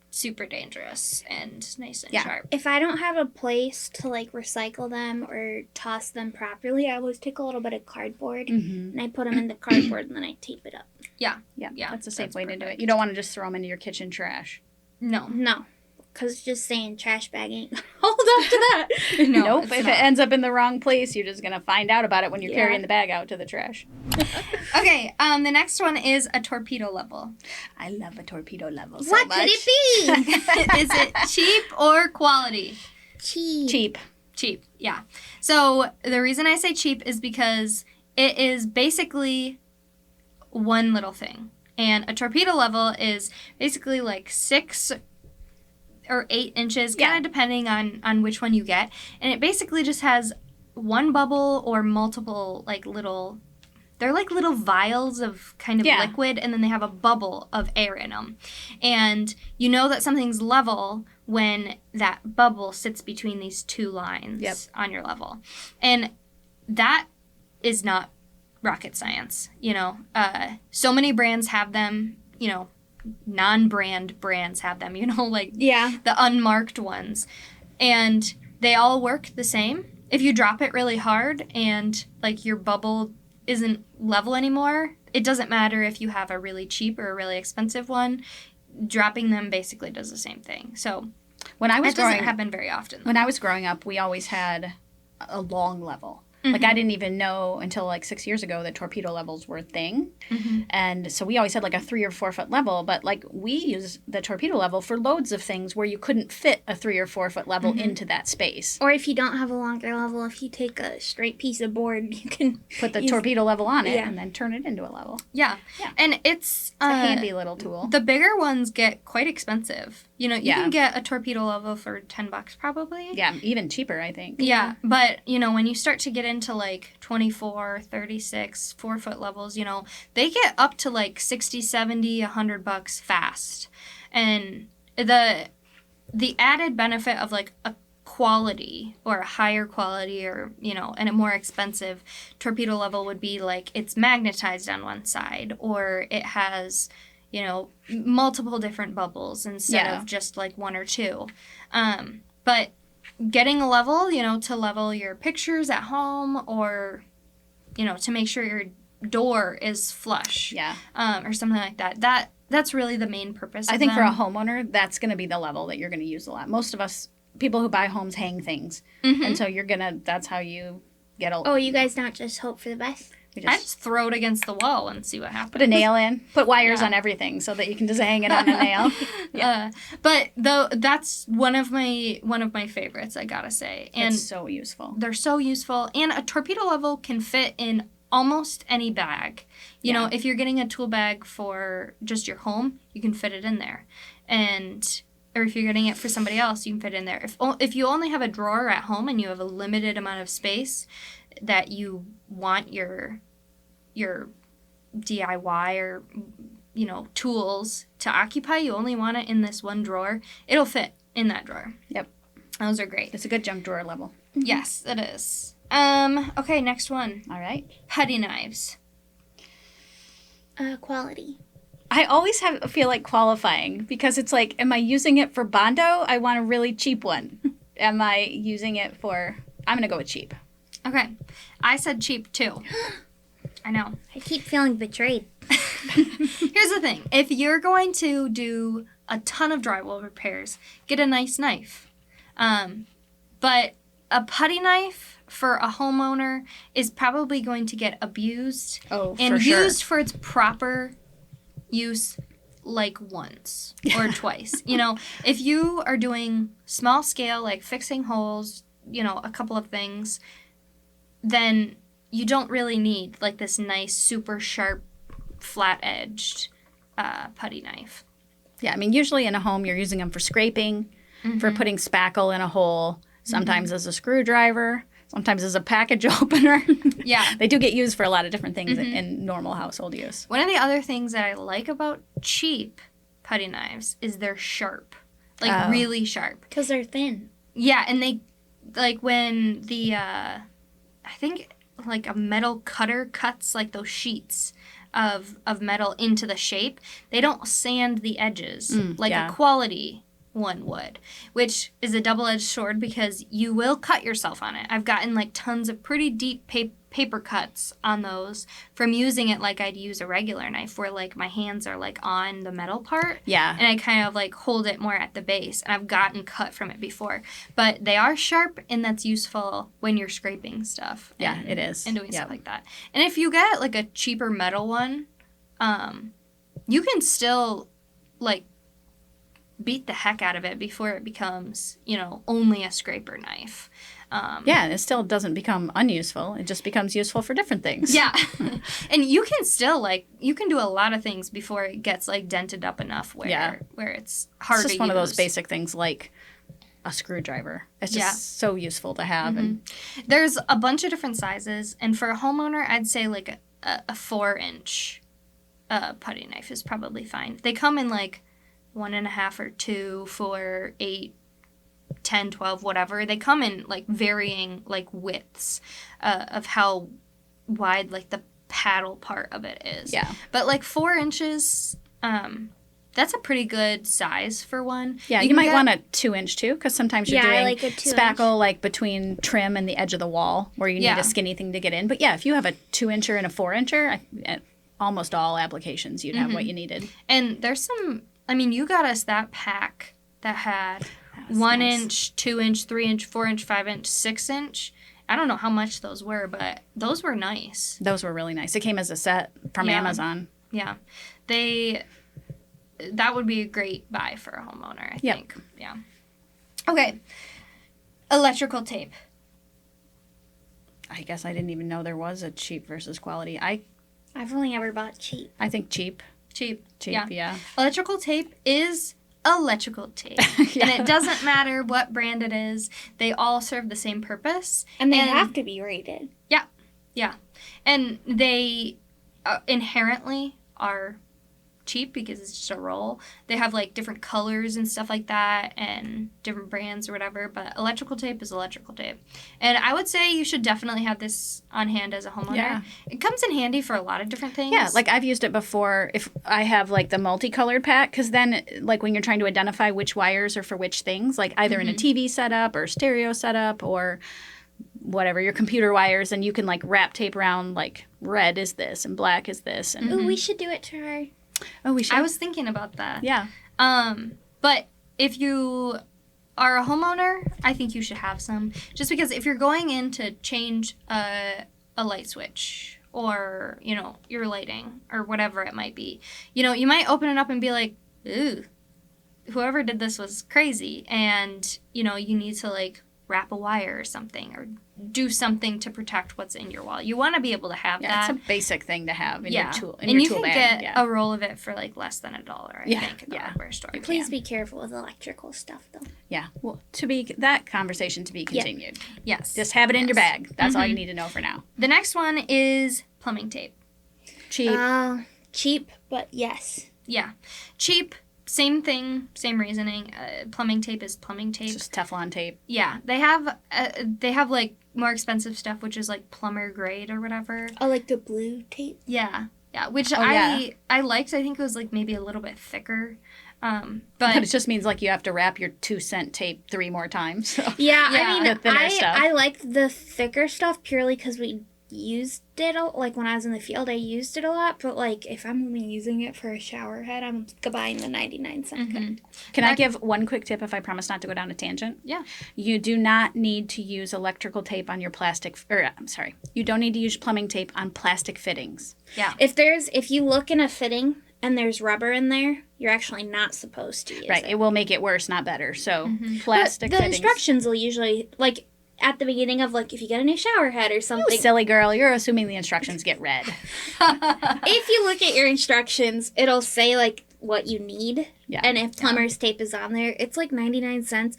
super dangerous and nice and sharp. If I don't have a place to recycle them or toss them properly, I always take a little bit of cardboard and I put them in the cardboard and then I tape it up. Yeah. That's a safe way to do it. You don't want to just throw them into your kitchen trash. No. Because just saying trash bag ain't gonna hold up to that. Nope. If it ends up in the wrong place, you're just going to find out about it when you're carrying the bag out to the trash. Okay, the next one is a torpedo level. I love a torpedo level so What much. could it be? Is it cheap or quality? Cheap. Cheap, yeah. So the reason I say cheap is because it is basically one little thing. And a torpedo level is basically 6 or 8 inches, kind of depending on which one you get. And it basically just has one bubble or multiple little... They're little vials of kind of liquid, and then they have a bubble of air in them. And you know that something's level when that bubble sits between these two lines on your level. And that is not rocket science, So many brands have them, non-brand brands have them, the unmarked ones. And they all work the same. If you drop it really hard and, your bubble isn't level anymore, it doesn't matter if you have a really cheap or a really expensive one. Dropping them basically does the same thing. So it doesn't happen very often. When I was growing up, we always had a long level. I didn't even know until 6 years ago that torpedo levels were a thing. And so we always had a 3 or 4 foot level, but we use the torpedo level for loads of things where you couldn't fit a 3 or 4 foot level into that space. Or if you don't have a longer level, if you take a straight piece of board, you can put the torpedo level on it and then turn it into a level. Yeah. And it's a handy little tool. The bigger ones get quite expensive. You can get a torpedo level for $10 probably. Yeah, even cheaper, I think. Yeah, but, when you start to get into 24, 36, 4 foot levels, they get up to 60, 70, $100 fast. And the added benefit of a quality or a higher quality or, and a more expensive torpedo level would be it's magnetized on one side, or it has, multiple different bubbles instead of just 1 or 2. But getting a level, to level your pictures at home or, to make sure your door is flush. Yeah. Or something like that. That's really the main purpose of I think them. for a homeowner, that's going to be the level that you're going to use a lot. Most of us, people who buy homes, hang things. And so that's how you get a... Oh, you guys don't just hope for the best? I just throw it against the wall and see what happens. Put a nail in. Put wires on everything so that you can just hang it on a nail. But though that's one of my favorites, I gotta say. And it's so useful. They're so useful. And a torpedo level can fit in almost any bag. You know, if you're getting a tool bag for just your home, you can fit it in there. Or if you're getting it for somebody else, you can fit it in there. If you only have a drawer at home and you have a limited amount of space that you want your DIY or, tools to occupy, you only want it in this one drawer, it'll fit in that drawer. Yep. Those are great. It's a good junk drawer level. Yes, it is. Okay, next one. All right. Putty knives. Quality. I always feel like qualifying because it's like, am I using it for Bondo? I want a really cheap one. Am I using it for... I'm going to go with cheap. Okay. I said cheap, too. I know. I keep feeling betrayed. Here's the thing. If you're going to do a ton of drywall repairs, get a nice knife. But a putty knife for a homeowner is probably going to get abused and used for its proper use like once or twice. You know, if you are doing small scale, like fixing holes, you know, a couple of things, then you don't really need like this nice, super sharp, flat-edged putty knife. Yeah, I mean, usually in a home, you're using them for scraping, for putting spackle in a hole, sometimes as a screwdriver, sometimes as a package opener. Yeah. They do get used for a lot of different things in normal household use. One of the other things that I like about cheap putty knives is they're sharp. Like, really sharp. Because they're thin. Yeah, and they, like, when the, I think, like, a metal cutter cuts, like, those sheets of metal into the shape, they don't sand the edges like a quality one would, which is a double-edged sword because you will cut yourself on it. I've gotten, like, tons of pretty deep paper cuts on those from using it like I'd use a regular knife where, like, my hands are, like, on the metal part. Yeah. And I kind of, like, hold it more at the base. And I've gotten cut from it before. But they are sharp, and that's useful when you're scraping stuff. Yeah, it is. And doing stuff like that. And if you get, like, a cheaper metal one, you can still, like, beat the heck out of it before it becomes, you know, only a scraper knife. Yeah, and it still doesn't become unuseful. It just becomes useful for different things. Yeah. And you can still, like, you can do a lot of things before it gets, like, dented up enough where it's hard to use. It's just one of those basic things like a screwdriver. It's just so useful to have. And there's a bunch of different sizes, and for a homeowner, I'd say, like, a 4-inch putty knife is probably fine. They come in, like, 1.5 or 2 for 8, 10, 12, whatever. They come in, like, varying, like, widths of how wide, like, the paddle part of it is. Yeah. But, like, 4 inches, that's a pretty good size for one. Yeah, you might want a 2-inch, too, because sometimes you're doing like a 2-inch. spackle, like, between trim and the edge of the wall where you need a skinny thing to get in. But, yeah, if you have a 2-incher and a 4-incher, at almost all applications, you'd have what you needed. And there's some... I mean, you got us that pack that had 1-inch, 2-inch, 3-inch, 4-inch, 5-inch, 6-inch. I don't know how much those were, but those were nice. Those were really nice. It came as a set from Amazon. Yeah. That would be a great buy for a homeowner, I think. Yeah. Okay. Electrical tape. I guess I didn't even know there was a cheap versus quality. I've only ever bought cheap. I think cheap. Cheap, yeah. Electrical tape is electrical tape. And it doesn't matter what brand it is. They all serve the same purpose. And they have to be rated. Yeah, yeah. And they inherently are cheap because it's just a roll. They have, like, different colors and stuff like that and different brands or whatever, but electrical tape is electrical tape. And I would say you should definitely have this on hand as a homeowner. Yeah. It comes in handy for a lot of different things. Yeah, like I've used it before if I have, like, the multicolored pack, because then, like, when you're trying to identify which wires are for which things, like either in a TV setup or stereo setup or whatever, your computer wires, and you can, like, wrap tape around, like, red is this and black is this. And Ooh, we should do it to our... Oh, we should. I was thinking about that. Yeah. But if you are a homeowner, I think you should have some. Just because if you're going in to change a light switch or, you know, your lighting or whatever it might be, you know, you might open it up and be like, ooh, whoever did this was crazy. And, you know, you need to, like, wrap a wire or something or do something to protect what's in your wall. You want to be able to have that. It's a basic thing to have in your tool and your you tool can bag. get a roll of it for, like, less than $1, I think, at the hardware store. Please be careful with electrical stuff, though. Yeah. Well, that conversation to be continued. Yes. Just have it in your bag. That's all you need to know for now. The next one is plumbing tape. Cheap. Cheap, but yes. Yeah. Cheap, same thing, same reasoning. Plumbing tape is plumbing tape. It's just Teflon tape. Yeah. They have like more expensive stuff, which is like plumber grade or whatever. Oh, like the blue tape? Yeah. Yeah, which yeah. I liked. I think it was like maybe a little bit thicker. But it just means like you have to wrap your 2-cent tape 3 more times. So. Yeah, Yeah. I mean, The thinner stuff. I like the thicker stuff purely because we used it, like when I was in the field, I used it a lot, but like if I'm only using it for a shower head, I'm buying the 99-cent kind. Can I give one quick tip if I promise not to go down a tangent? Yeah. You do not need to use electrical tape on your you don't need to use plumbing tape on plastic fittings. Yeah. If you look in a fitting and there's rubber in there, you're actually not supposed to use Right. it. It will make it worse, not better. So But plastic the fittings. instructions will usually, like, at the beginning of, like, if you get a new shower head or You something. silly girl, you're assuming the instructions get read. If you look at your instructions, it'll say, like, what you need. Yeah. And if plumber's tape is on there, it's like 99 cents.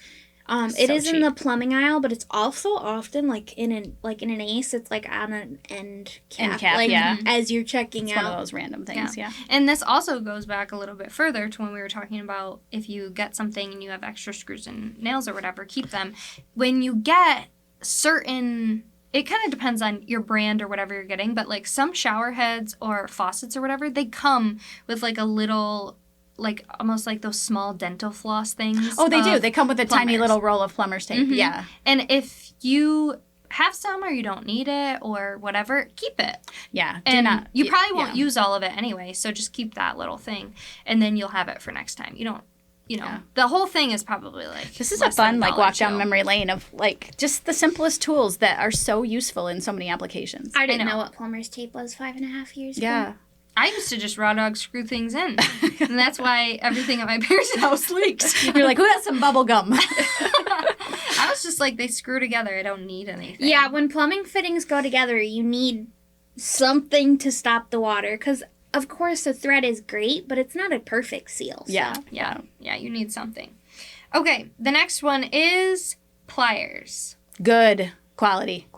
It So is in cheap. the plumbing aisle, but it's also often like in an ace. It's like on an end cap, like, yeah. as you're checking It's out. one of those random things, yeah. And this also goes back a little bit further to when we were talking about if you get something and you have extra screws and nails or whatever, keep them. When you get certain, it kind of depends on your brand or whatever you're getting, but like some shower heads or faucets or whatever, they come with like a little, like almost like those small dental floss things. Oh, they do. of They come with a tiny plumbers. little roll of plumber's tape. Mhm. Yeah. And if you have some or you don't need it or whatever, keep it. Yeah. And you probably won't yeah. use all of it anyway, so just keep that little thing, and then you'll have it for next time. You don't, Yeah. the whole thing is probably like This is a less than fun, like, walk $1 down too. memory lane of, like, just the simplest tools that are so useful in so many applications. I didn't know. know what plumber's tape was 5.5 years ago. Yeah. I used to just raw dog screw things in, and that's why everything at my parents' house leaks. You're like, who has some bubble gum? I was just like, they screw together. I don't need anything. Yeah, when plumbing fittings go together, you need something to stop the water. Because, of course, the thread is great, but it's not a perfect seal. So. Yeah. You need something. Okay, the next one is pliers. Good. Quality.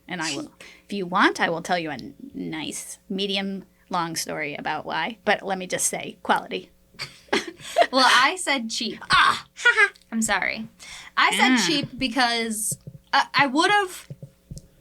And I will, if you want, I will tell you a nice, medium, long story about why. But let me just say, quality. Well, I said cheap. I'm sorry. I said cheap because I would have,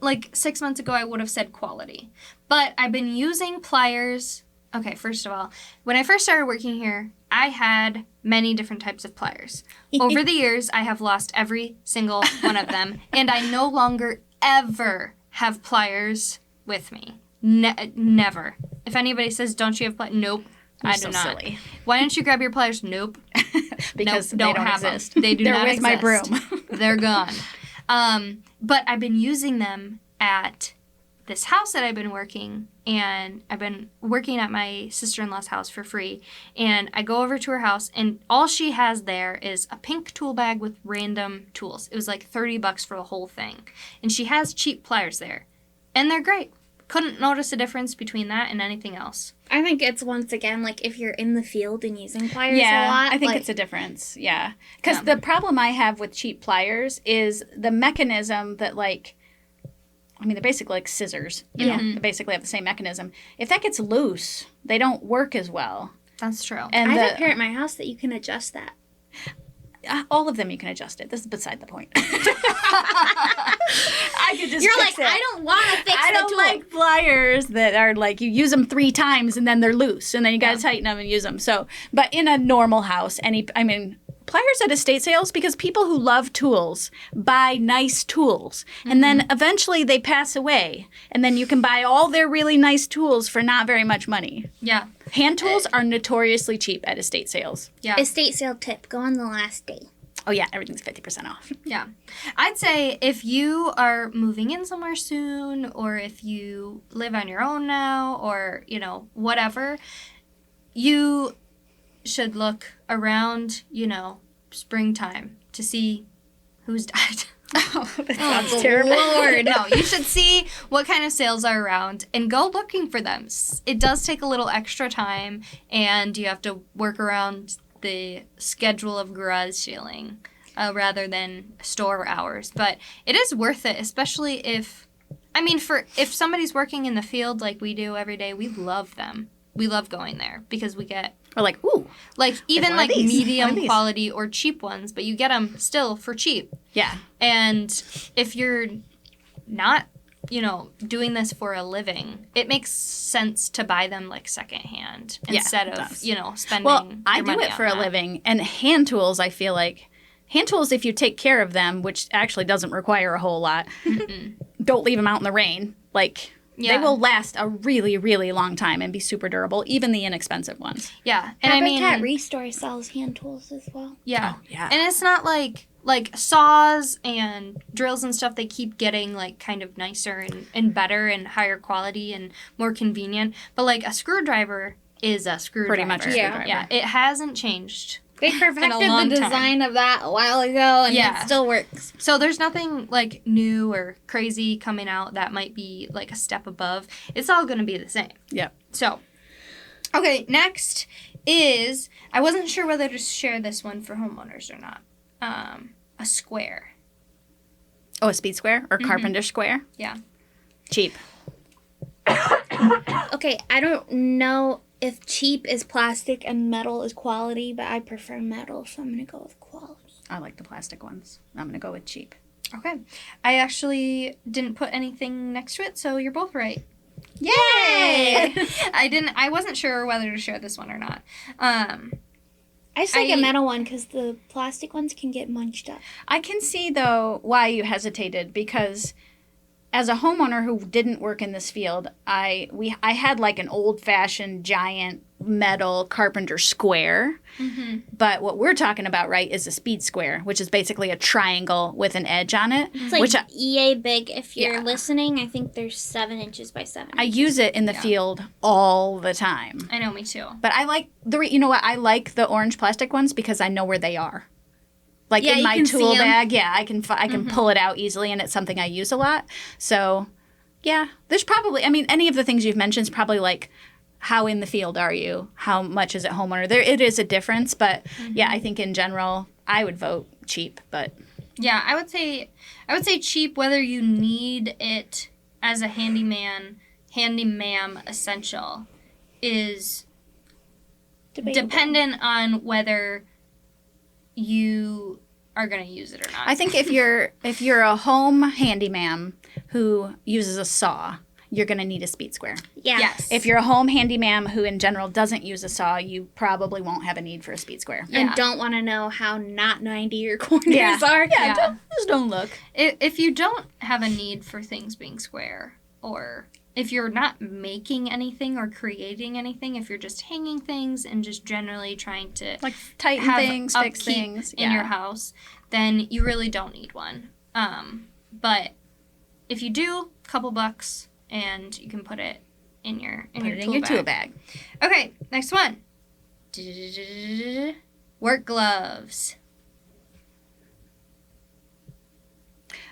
like 6 months ago, I would have said quality. But I've been using pliers. Okay, first of all, when I first started working here, I had many different types of pliers. Over the years, I have lost every single one of them, and I no longer ever have pliers with me. Never. If anybody says, don't you have pliers? Nope. You're I do so not. silly. Why don't you grab your pliers? Nope. Because Nope, they don't have exist. Them. They do They're not with exist. my broom. They're gone. But I've been using them at this house that I've been working, and I've been working at my sister-in-law's house for free, and I go over to her house, and all she has there is a pink tool bag with random tools. It was like $30 for the whole thing, and she has cheap pliers there, and they're great. Couldn't notice a difference between that and anything else. I think it's, once again, like, if you're in the field and using pliers a Yeah, lot. I think like, it's a difference. Yeah. Because the problem I have with cheap pliers is the mechanism that, like, I mean, they're basically like scissors. You know? They basically have the same mechanism. If that gets loose, they don't work as well. That's true. And I have a pair at my house that you can adjust that. all of them you can adjust it. This is beside the point. I could just You're fix like, it. I don't want to fix I the don't tool. like pliers that are like you use them 3 times and then they're loose and then you got to tighten them and use them. So, but in a normal house, pliers at estate sales, because people who love tools buy nice tools and then eventually they pass away and then you can buy all their really nice tools for not very much money. Yeah. Hand tools are notoriously cheap at estate sales. Yeah. Estate sale tip, go on the last day. Oh yeah, everything's 50% off. Yeah. I'd say if you are moving in somewhere soon, or if you live on your own now, or, whatever, you should look around, springtime to see who's died. Oh, that sounds terrible. Lord. No, you should see what kind of sales are around and go looking for them. It does take a little extra time, and you have to work around the schedule of garage sailing rather than store hours. But it is worth it, especially if somebody's working in the field like we do every day, we love them. We love going there because we get Or like, ooh. like even one of like these, one medium of these. quality or cheap ones, but you get them still for cheap. Yeah. And if you're not doing this for a living, it makes sense to buy them like secondhand instead of, spending Well, I your do money it on for a that. living. And hand tools, I feel like, hand tools, if you take care of them, which actually doesn't require a whole lot, don't leave them out in the rain. Like, they will last a really, really long time and be super durable, even the inexpensive ones. Yeah. And Habitat Restore sells hand tools as well. Yeah. Oh, yeah. And it's not like saws and drills and stuff, they keep getting like kind of nicer and better and higher quality and more convenient. But like a screwdriver is a screwdriver. Pretty much a screwdriver. Yeah. It hasn't changed. They perfected long the time. design of that a while ago, and it still works. So there's nothing like new or crazy coming out that might be like a step above. It's all going to be the same. Yep. So, okay, next is, I wasn't sure whether to share this one for homeowners or not. A square. Oh, a speed square or carpenter square? Yeah. Cheap. Okay, I don't know if cheap is plastic and metal is quality, but I prefer metal, so I'm going to go with quality. I like the plastic ones. I'm going to go with cheap. Okay. I actually didn't put anything next to it, so you're both right. Yay! I wasn't sure whether to share this one or not. I just like a metal one because the plastic ones can get munched up. I can see, though, why you hesitated, because as a homeowner who didn't work in this field, I had like an old-fashioned giant metal carpenter square. Mm-hmm. But what we're talking about, right, is a speed square, which is basically a triangle with an edge on it. It's like EA big. If you're listening, I think there's 7 inches by 7 inches. I use it in the field all the time. I know, me too. But I like I like the orange plastic ones because I know where they are. Like in my tool bag, I can pull it out easily, and it's something I use a lot. So, yeah, there's probably, any of the things you've mentioned is probably like, how in the field are you? How much is it homeowner? It is a difference, but yeah, I think in general, I would vote cheap. But yeah, I would say cheap. Whether you need it as a handyma'am essential is dependent on whether you are going to use it or not. I think if you're a home handyman who uses a saw, you're going to need a speed square. Yeah. Yes. If you're a home handyman who in general doesn't use a saw, you probably won't have a need for a speed square. And don't want to know how not 90 your corners are. Yeah. Just don't look. If you don't have a need for things being square, or if you're not making anything or creating anything, if you're just hanging things and just generally trying to like tighten have things, fix upkeep things in your house, then you really don't need one. But if you do, a couple bucks, and you can put it in your tool bag. Okay, next one. Work gloves.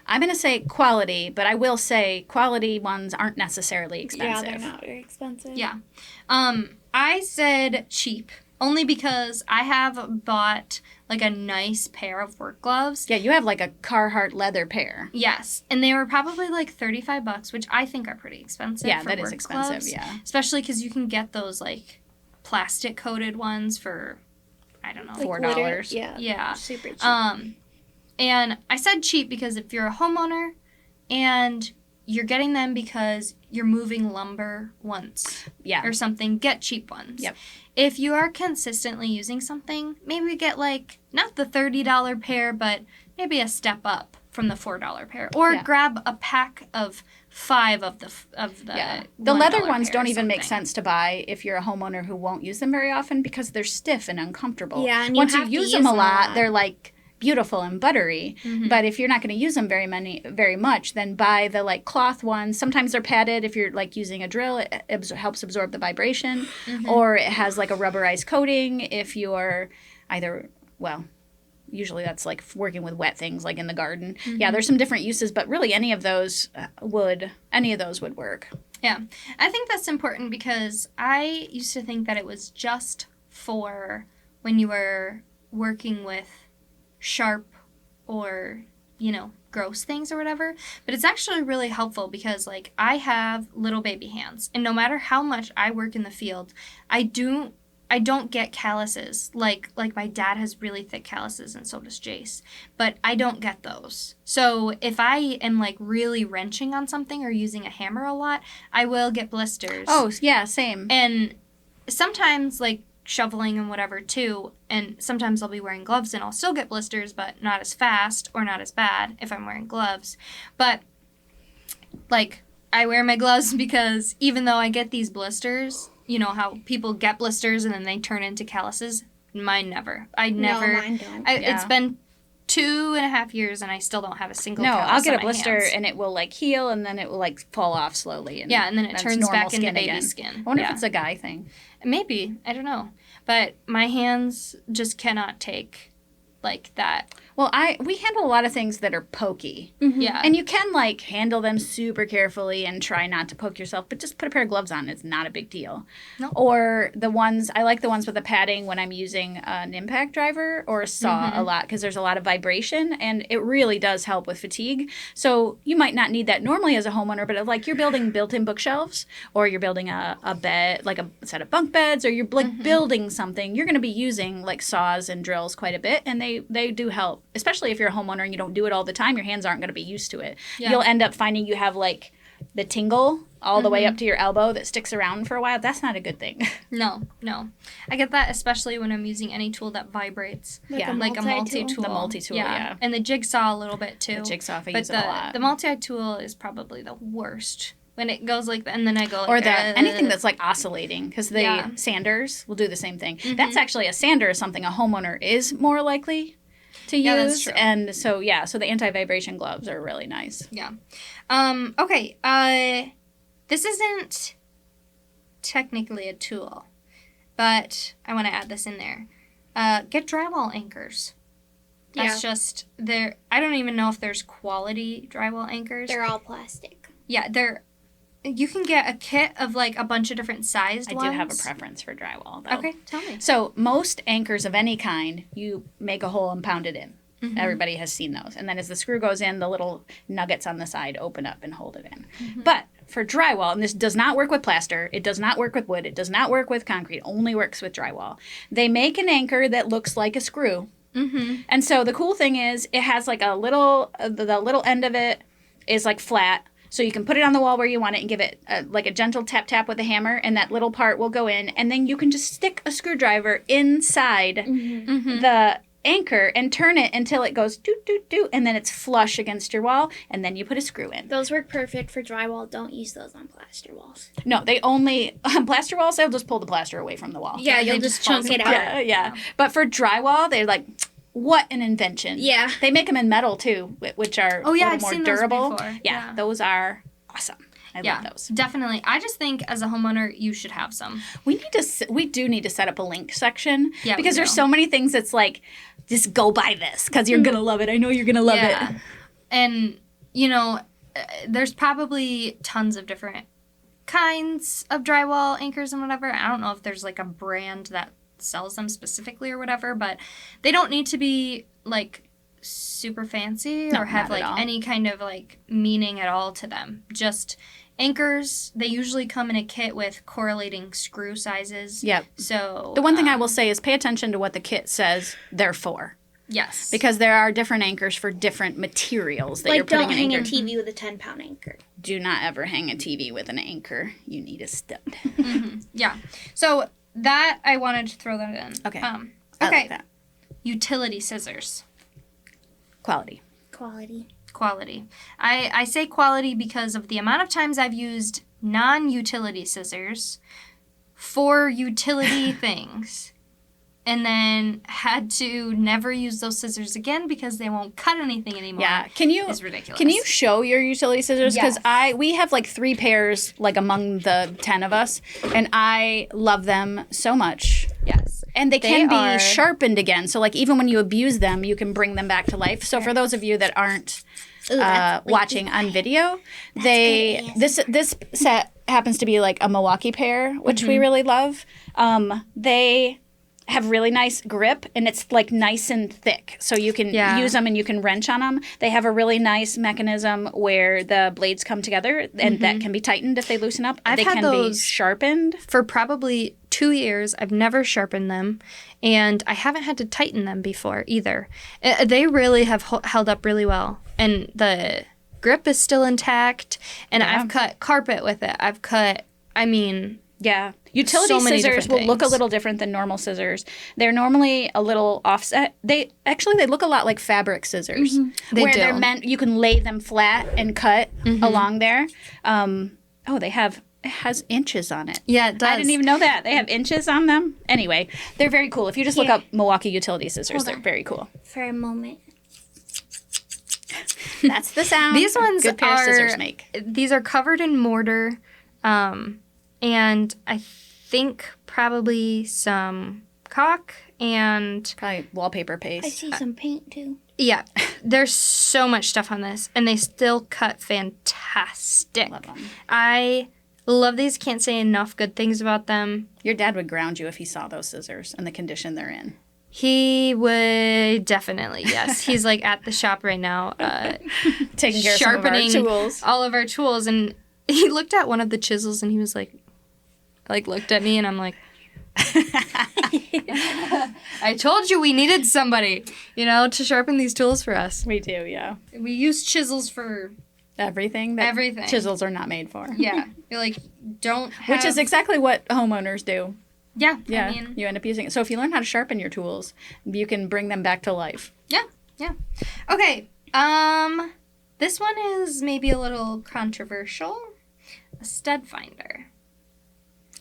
I'm going to say quality, but I will say quality ones aren't necessarily expensive. Yeah, they're not very expensive. Yeah. I said cheap, only because I have bought like a nice pair of work gloves. Yeah, you have like a Carhartt leather pair. Yes, and they were probably like $35, which I think are pretty expensive. Yeah, for that is work expensive, gloves, yeah. especially because you can get those like plastic coated ones for, I don't know, $4. Glitter, yeah. Yeah. Super cheap. And I said cheap because if you're a homeowner and you're getting them because you're moving lumber once or something, get cheap ones. Yep. If you are consistently using something, maybe get like, not the $30 pair, but maybe a step up from the $4 pair. Or grab a pack of 5 of the The leather $1 ones pair don't or even make something. sense to buy if you're a homeowner who won't use them very often because they're stiff and uncomfortable. Yeah, and once you you have to use them a lot, they're like beautiful and buttery. Mm-hmm. But if you're not going to use them very much, then buy the like cloth ones. Sometimes they're padded. If you're like using a drill, it helps absorb the vibration. Mm-hmm. Or it has like a rubberized coating if you're usually that's like working with wet things like in the garden. Mm-hmm. Yeah, there's some different uses, but really any of those would work. Yeah. I think that's important because I used to think that it was just for when you were working with sharp or, gross things or whatever. But it's actually really helpful because, like, I have little baby hands. And no matter how much I work in the field, I I don't get calluses. Like my dad has really thick calluses, and so does Jace. But I don't get those. So if I am, like, really wrenching on something or using a hammer a lot, I will get blisters. Oh, yeah, same. And sometimes, like, shoveling and whatever, too. And sometimes I'll be wearing gloves, and I'll still get blisters, but not as fast or not as bad if I'm wearing gloves. But, like, I wear my gloves because even though I get these blisters, you know how people get blisters and then they turn into calluses? Mine never. No, mine don't. It's been 2.5 years and I still don't have a single No, callus I'll get on a my blister hands. and it will, like, heal and then it will, like, fall off slowly. And yeah, and then it that's turns normal back into skin baby again. skin. I wonder Yeah. if it's a guy thing. Maybe. I don't know. But my hands just cannot take, like, that. Well, we handle a lot of things that are pokey. Yeah. And you can, like, handle them super carefully and try not to poke yourself, but just put a pair of gloves on. It's not a big deal. No. Or I like the ones with the padding when I'm using an impact driver or a saw a lot because there's a lot of vibration and it really does help with fatigue. So you might not need that normally as a homeowner, but if, like, you're building built-in bookshelves or you're building a bed, like a set of bunk beds, or you're, like, building something, you're going to be using, like, saws and drills quite a bit, and they do help. Especially if you're a homeowner and you don't do it all the time, your hands aren't going to be used to it. Yeah. You'll end up finding you have, like, the tingle all the way up to your elbow that sticks around for a while. That's not a good thing. No. I get that especially when I'm using any tool that vibrates. Yeah. Like a multi-tool. The multi-tool, yeah. And the jigsaw a little bit, too. The jigsaw, I But use it a lot. the multi-tool is probably the worst. When it goes like that, and then I go like... Or anything that's, like, oscillating, because Yeah. sanders will do the same thing. That's actually, a sander is something a homeowner is more likely to use. Yeah, that's true. And so, so the anti-vibration gloves are really nice. Yeah. Okay. This isn't technically a tool, but I want to add this in there. Get drywall anchors. That's just... I don't even know if there's quality drywall anchors. They're all plastic. Yeah, you can get a kit of, like, a bunch of different sized ones. I do have a preference for drywall, though. Okay, tell me. So most anchors of any kind, you make a hole and pound it in. Everybody has seen those. And then as the screw goes in, the little nuggets on the side open up and hold it in. But for drywall, and this does not work with plaster, it does not work with wood, it does not work with concrete, only works with drywall. They make an anchor that looks like a screw. And so the cool thing is it has, like, the little end of it is, like, flat. So you can put it on the wall where you want it and give it like a gentle tap with a hammer, and that little part will go in. And then you can just stick a screwdriver inside the anchor and turn it until it goes doot, and then it's flush against your wall, and then you put a screw in. Those work perfect for drywall. Don't use those on plaster walls. No, they only, on plaster walls, they'll just pull the plaster away from the wall. Yeah, you'll just chunk it out. Yeah. But for drywall, they're like... What an invention. Yeah. They make them in metal, too, which are a little more durable. Those before. Yeah, those are awesome. I love those. Definitely. I just think as a homeowner, you should have some. We do need to set up a link section. Yeah, because there's so many things that's like, just go buy this because you're going to love it. I know you're going to love it. And, you know, there's probably tons of different kinds of drywall anchors and whatever. I don't know if there's, like, a brand that sells them specifically or whatever, but they don't need to be, like, super fancy or have, like, any kind of, like, meaning at all to them. Just anchors, they usually come in a kit with correlating screw sizes. Yep. So the one thing I will say is pay attention to what the kit says they're for. Yes. Because there are different anchors for different materials that you're putting don't in hang anchor. a TV with a 10-pound anchor. Do not ever hang a TV with an anchor. You need a stud. Yeah. So that I wanted to throw that in. Okay. Okay. I like that. Utility scissors. Quality. Quality. I say quality because of the amount of times I've used non-utility scissors for utility things and then had to never use those scissors again because they won't cut anything anymore. Yeah. It's ridiculous. Can you show your utility scissors? Because Yes. we have like 3 pairs like among the 10 of us, and I love them so much. Yes. And they can be are- sharpened again. So like even when you abuse them, you can bring them back to life. So for those of you that aren't watching on video, this set happens to be like a Milwaukee pair, which we really love. They have really nice grip, and it's like nice and thick, so you can use them and you can wrench on them. They have a really nice mechanism where the blades come together, and that can be tightened if they loosen up. I've they had can those be sharpened for probably 2 years. I've never sharpened them, and I haven't had to tighten them before either. They really have held up really well, and the grip is still intact, and I've cut carpet with it. I've cut, Yeah. Utility so many scissors different will look a things. little different than normal scissors. They're normally a little offset. They look a lot like fabric scissors. They where do. they're meant, you can lay them flat and cut along there. It has inches on it. Yeah, it does. I didn't even know that. They have inches on them. Anyway, they're very cool. If you just look Here. up Milwaukee utility scissors, Hold they're on. very cool. For a moment. That's the sound These a ones good pair of scissors are make. these are covered in mortar, and I think probably some caulk and Probably wallpaper I paste. see some paint too. yeah, there's so much stuff on this, and they still cut fantastic. Love 'em. I love these. Can't say enough good things about them. Your dad would ground you if he saw those scissors and the condition they're in. He would definitely, yes. He's like at the shop right now, Taking care of some of our sharpening tools. all of our tools, and he looked at one of the chisels and he was like looked at me, and I'm like, I told you we needed somebody, to sharpen these tools for us. We do, yeah. We use chisels for Everything that Everything. chisels are not made for. yeah. You're like, don't have, Which is exactly what homeowners do. yeah. Yeah, I mean, you end up using it. So if you learn how to sharpen your tools, you can bring them back to life. yeah. Okay. This one is maybe a little controversial. A stud finder.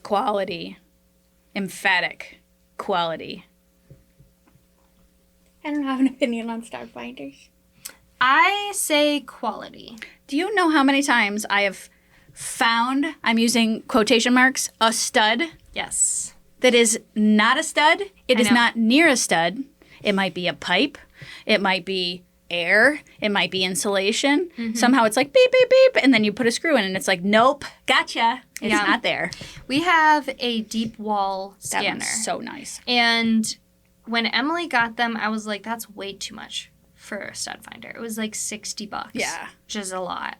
Quality. Emphatic quality. I don't have an opinion on star finders. I say quality. Do you know how many times I have found, I'm using quotation marks, a stud Yes. that is not a stud? It I is know. not near a stud. It might be a pipe. It might be air. It might be insulation. Somehow it's like beep, beep, beep. And then you put a screw in and it's like, nope, gotcha. It's Yeah. not there. We have a deep wall That scanner. one's so nice. And when Emily got them, I was like, that's way too much for a stud finder. It was like $60. Yeah. Which is a lot.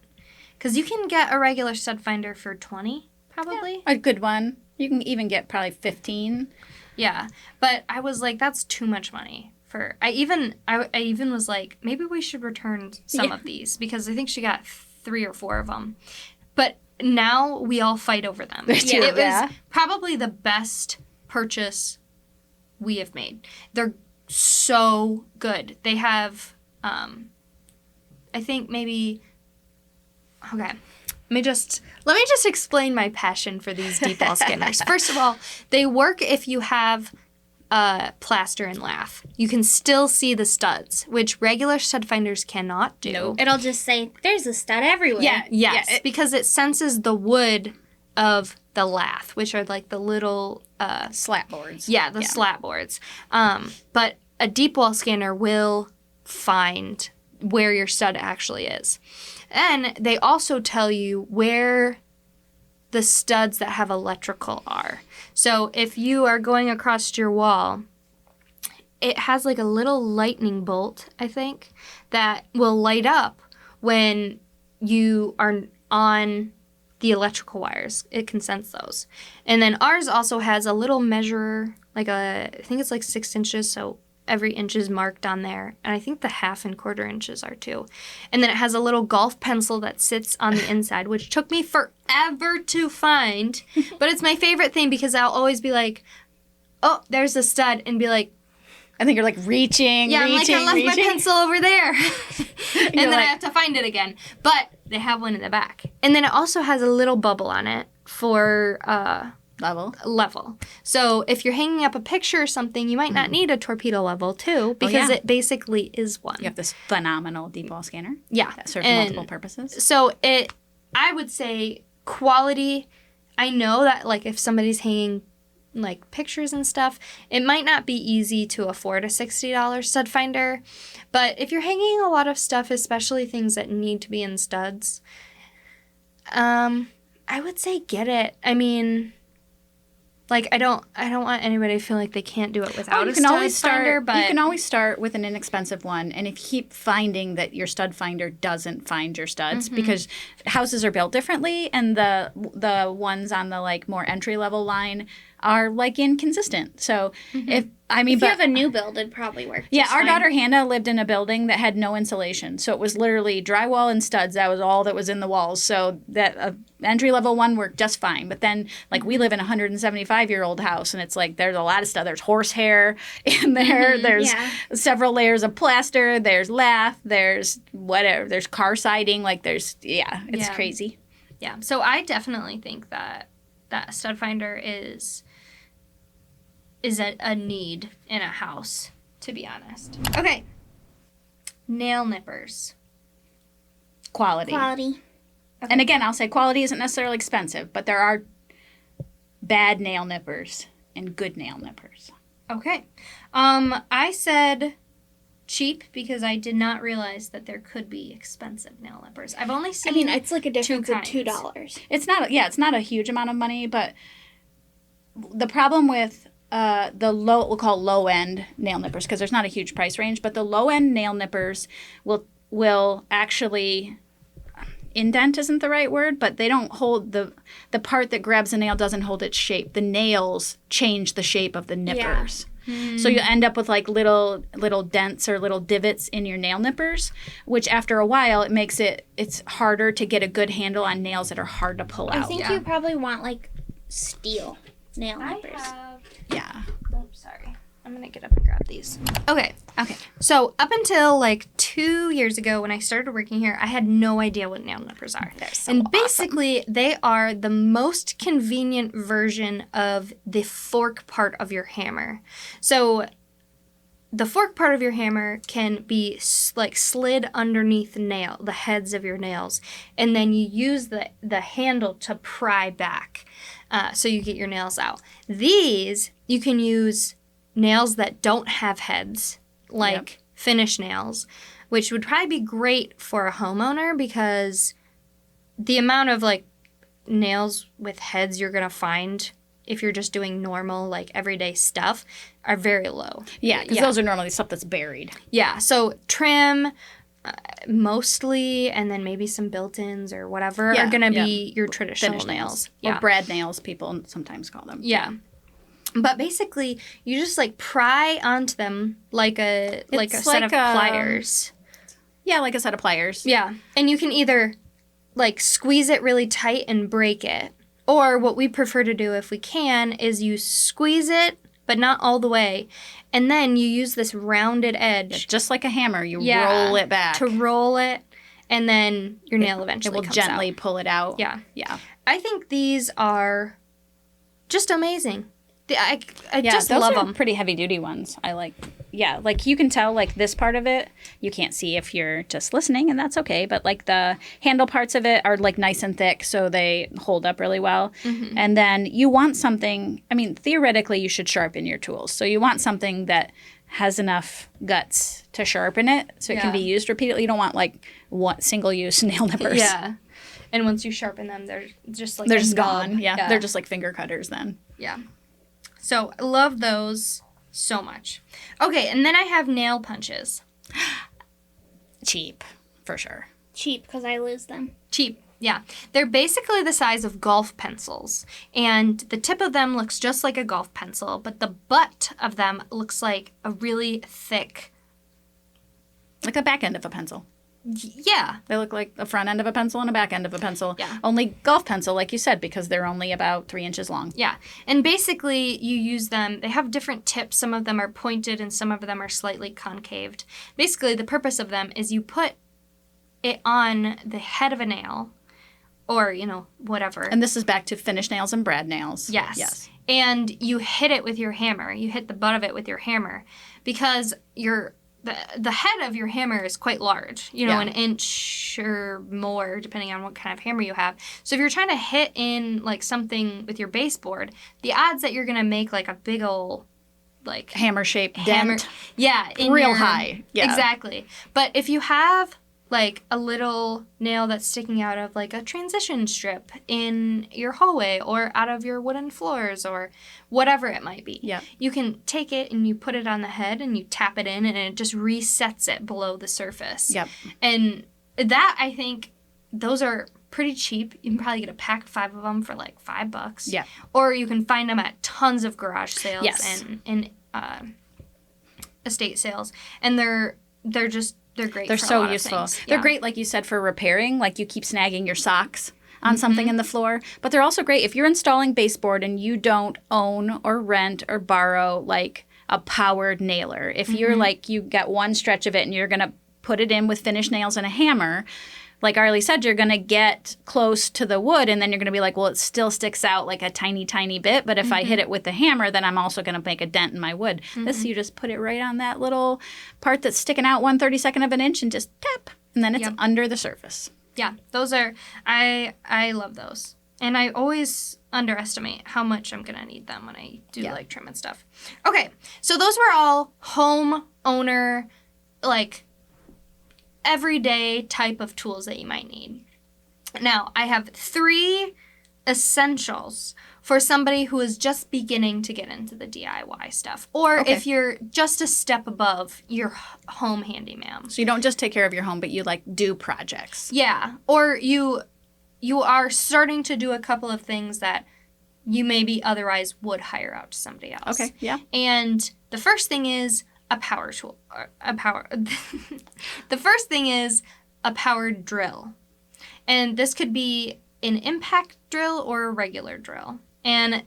Because you can get a regular stud finder for $20, probably. A good one. You can even get probably 15. Yeah. But I was like, that's too much money. I even was like, maybe we should return some of these, because I think she got 3 or 4 of them. But now we all fight over them. Yeah. It was probably the best purchase we have made. They're so good. They have, I think maybe, okay. Let me just explain my passion for these deep wall scanners. First of all, they work if you have plaster and lath. You can still see the studs, which regular stud finders cannot do. Nope. It'll just say, there's a stud everywhere. Yeah. Yes, because it senses the wood of the lath, which are like the little Slat boards. the slat boards. But a deep wall scanner will find where your stud actually is. And they also tell you where the studs that have electrical are. So if you are going across your wall, it has like a little lightning bolt, I think, that will light up when you are on the electrical wires. It can sense those. And then ours also has a little measurer, I think it's like 6 inches, so every inch is marked on there. And I think the 1/2 and 1/4 inches are too. And then it has a little golf pencil that sits on the inside, which took me forever to find. But it's my favorite thing because I'll always be like, oh, there's a stud, and be like, I think you're like reaching, yeah, reaching, I'm like, I left my reaching. pencil over there. And then I have to find it again. But they have one in the back. And then it also has a little bubble on it for level. So if you're hanging up a picture or something, you might not need a torpedo level too, because it basically is one. You have this phenomenal deep wall scanner Yeah. that serves And multiple purposes. so I would say quality. I know that if somebody's hanging pictures and stuff, it might not be easy to afford a $60 stud finder. But if you're hanging a lot of stuff, especially things that need to be in studs, I would say get it. I mean, Like, I don't want anybody to feel like they can't do it without a stud finder, but you can always start with an inexpensive one, and if you keep finding that your stud finder doesn't find your studs, because houses are built differently, and the ones on the like more entry level line are like inconsistent. So if you have a new build, it'd probably work. Yeah, our daughter Hannah lived in a building that had no insulation. So it was literally drywall and studs. That was all that was in the walls. So that entry-level one worked just fine. But then, like, we live in a 175-year-old house, and it's like there's a lot of stuff. There's horsehair in there. There's several layers of plaster. There's lath. There's whatever. There's car siding. Like, it's crazy. Yeah, so I definitely think that stud finder is a need in a house, to be honest. Okay. Nail nippers. Quality. Okay. And again, I'll say quality isn't necessarily expensive, but there are bad nail nippers and good nail nippers. Okay. I said cheap because I did not realize that there could be expensive nail nippers. I've only seen it's like a difference of $2. It's not a huge amount of money, but the problem with we'll call low end nail nippers, because there's not a huge price range, but the low end nail nippers will actually indent isn't the right word, but they don't hold the part that grabs a nail doesn't hold its shape. The nails change the shape of the nippers. Yeah. So you end up with like little dents or little divots in your nail nippers, which after a while it's harder to get a good handle on nails that are hard to pull out. I think you probably want like steel nail nippers. Yeah. Oops, sorry. I'm going to get up and grab these. Okay. So up until like 2 years ago when I started working here, I had no idea what nail nippers are. And basically, they are the most convenient version of the fork part of your hammer. So the fork part of your hammer can be like slid underneath the heads of your nails. And then you use the handle to pry back. So you get your nails out. These, you can use nails that don't have heads, like finish nails, which would probably be great for a homeowner because the amount of like nails with heads you're going to find if you're just doing normal, like everyday stuff are very low. Yeah, because those are normally stuff that's buried. Yeah, so trim mostly, and then maybe some built-ins or whatever are going to be your traditional Finish nails. Or brad nails, people sometimes call them. Yeah. But basically, you just like pry onto them like a set of pliers. Yeah, like a set of pliers. Yeah. And you can either like squeeze it really tight and break it, or what we prefer to do if we can is you squeeze it but not all the way. And then you use this rounded edge. Just like a hammer, you roll it back. To roll it, and then your nail eventually comes out. It will gently pull it out. Yeah. Yeah. I think these are just amazing. I just those love are them. Pretty heavy-duty ones. I like. Yeah, like you can tell, like this part of it, you can't see if you're just listening, and that's okay. But like the handle parts of it are like nice and thick, so they hold up really well. Mm-hmm. And then you want something. I mean, theoretically, you should sharpen your tools. So you want something that has enough guts to sharpen it, so it can be used repeatedly. You don't want like single-use nail nippers. Yeah. And once you sharpen them, they're just like they're just gone. Yeah, they're just like finger cutters then. Yeah. So I love those so much. Okay, and then I have nail punches. Cheap, for sure. Cheap, because I lose them. Cheap, yeah. They're basically the size of golf pencils. And the tip of them looks just like a golf pencil, but the butt of them looks like a really thick... Like the back end of a pencil. Yeah. They look like a front end of a pencil and a back end of a pencil. Yeah. Only golf pencil, like you said, because they're only about 3 inches long. Yeah. And basically, you use them. They have different tips. Some of them are pointed and some of them are slightly concaved. Basically, the purpose of them is you put it on the head of a nail or, whatever. And this is back to finish nails and brad nails. Yes. And you hit it with your hammer. You hit the butt of it with your hammer because the head of your hammer is quite large, an inch or more, depending on what kind of hammer you have. So if you're trying to hit in, like, something with your baseboard, the odds that you're going to make, like, a big old, like... Hammer-shaped dent. Yeah. Real high. Yeah. Exactly. But if you have, like a little nail that's sticking out of like a transition strip in your hallway or out of your wooden floors or whatever it might be. Yeah. You can take it and you put it on the head and you tap it in and it just resets it below the surface. Yep. And that, I think, those are pretty cheap. You can probably get a pack of 5 of them for like $5. Yeah. Or you can find them at tons of garage sales Yes. and estate sales. And they're great. They're for a so lot of useful. things. They're Yeah. great, like you said, for repairing. Like you keep snagging your socks on something in the floor. But they're also great if you're installing baseboard and you don't own or rent or borrow like a powered nailer. If you're like, you got one stretch of it and you're going to put it in with finished nails and a hammer, like Arly said, you're going to get close to the wood and then you're going to be like, well, it still sticks out like a tiny, tiny bit. But if I hit it with the hammer, then I'm also going to make a dent in my wood. This, you just put it right on that little part that's sticking out 1/32 of an inch and just tap. And then it's under the surface. Yeah, those are, I love those. And I always underestimate how much I'm going to need them when I do like trim and stuff. Okay, so those were all homeowner, like, everyday type of tools that you might need. Now, I have 3 essentials for somebody who is just beginning to get into the DIY stuff. Or if you're just a step above your home handyman. So you don't just take care of your home, but you like do projects. Yeah, or you are starting to do a couple of things that you maybe otherwise would hire out to somebody else. Okay, yeah. And the first thing is a power tool. The first thing is a powered drill. And this could be an impact drill or a regular drill. And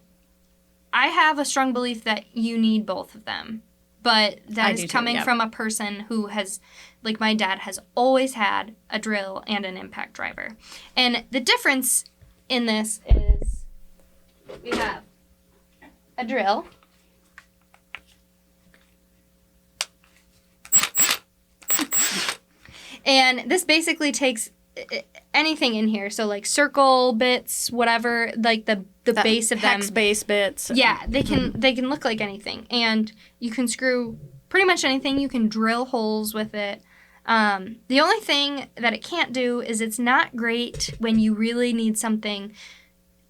I have a strong belief that you need both of them. But that is coming from a person who has, like my dad, has always had a drill and an impact driver. And the difference in this is we have a drill. And this basically takes anything in here. So like circle bits, whatever, like the base of them. Hex base bits. Yeah, they can look like anything. And you can screw pretty much anything. You can drill holes with it. The only thing that it can't do is it's not great when you really need something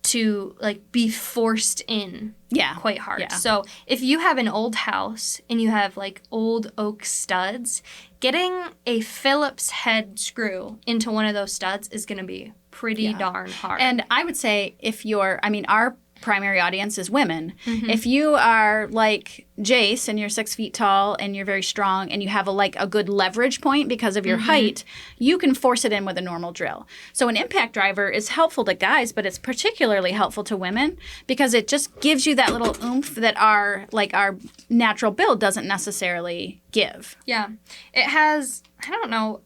to like be forced in quite hard. Yeah. So if you have an old house and you have like old oak studs, getting a Phillips head screw into one of those studs is going to be pretty darn hard. And I would say our primary audience is women. If you are like Jace and you're 6 feet tall and you're very strong and you have a good leverage point because of your height, you can force it in with a normal drill. So an impact driver is helpful to guys, but it's particularly helpful to women because it just gives you that little oomph that our natural build doesn't necessarily give. Yeah. It has, I don't know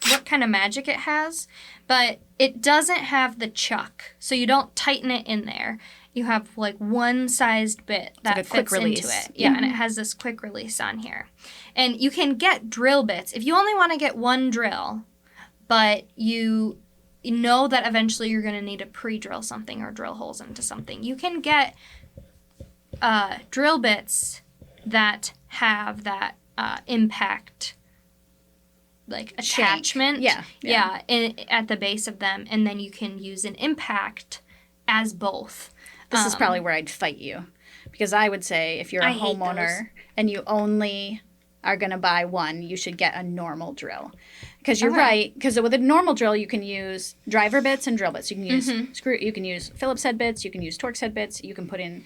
what kind of magic it has, but it doesn't have the chuck. So you don't tighten it in there. You have like one sized bit that fits into it. Yeah, and it has this quick release on here. And you can get drill bits. If you only want to get one drill, but you know that eventually you're going to need to pre-drill something or drill holes into something, you can get drill bits that have that impact like attachment. At the base of them, and then you can use an impact as both. This is probably where I'd fight you. Because I would say if you're a homeowner and you only are going to buy one, you should get a normal drill. Because you're right. Because with a normal drill, you can use driver bits and drill bits. You can use you can use Phillips head bits. You can use Torx head bits. You can put in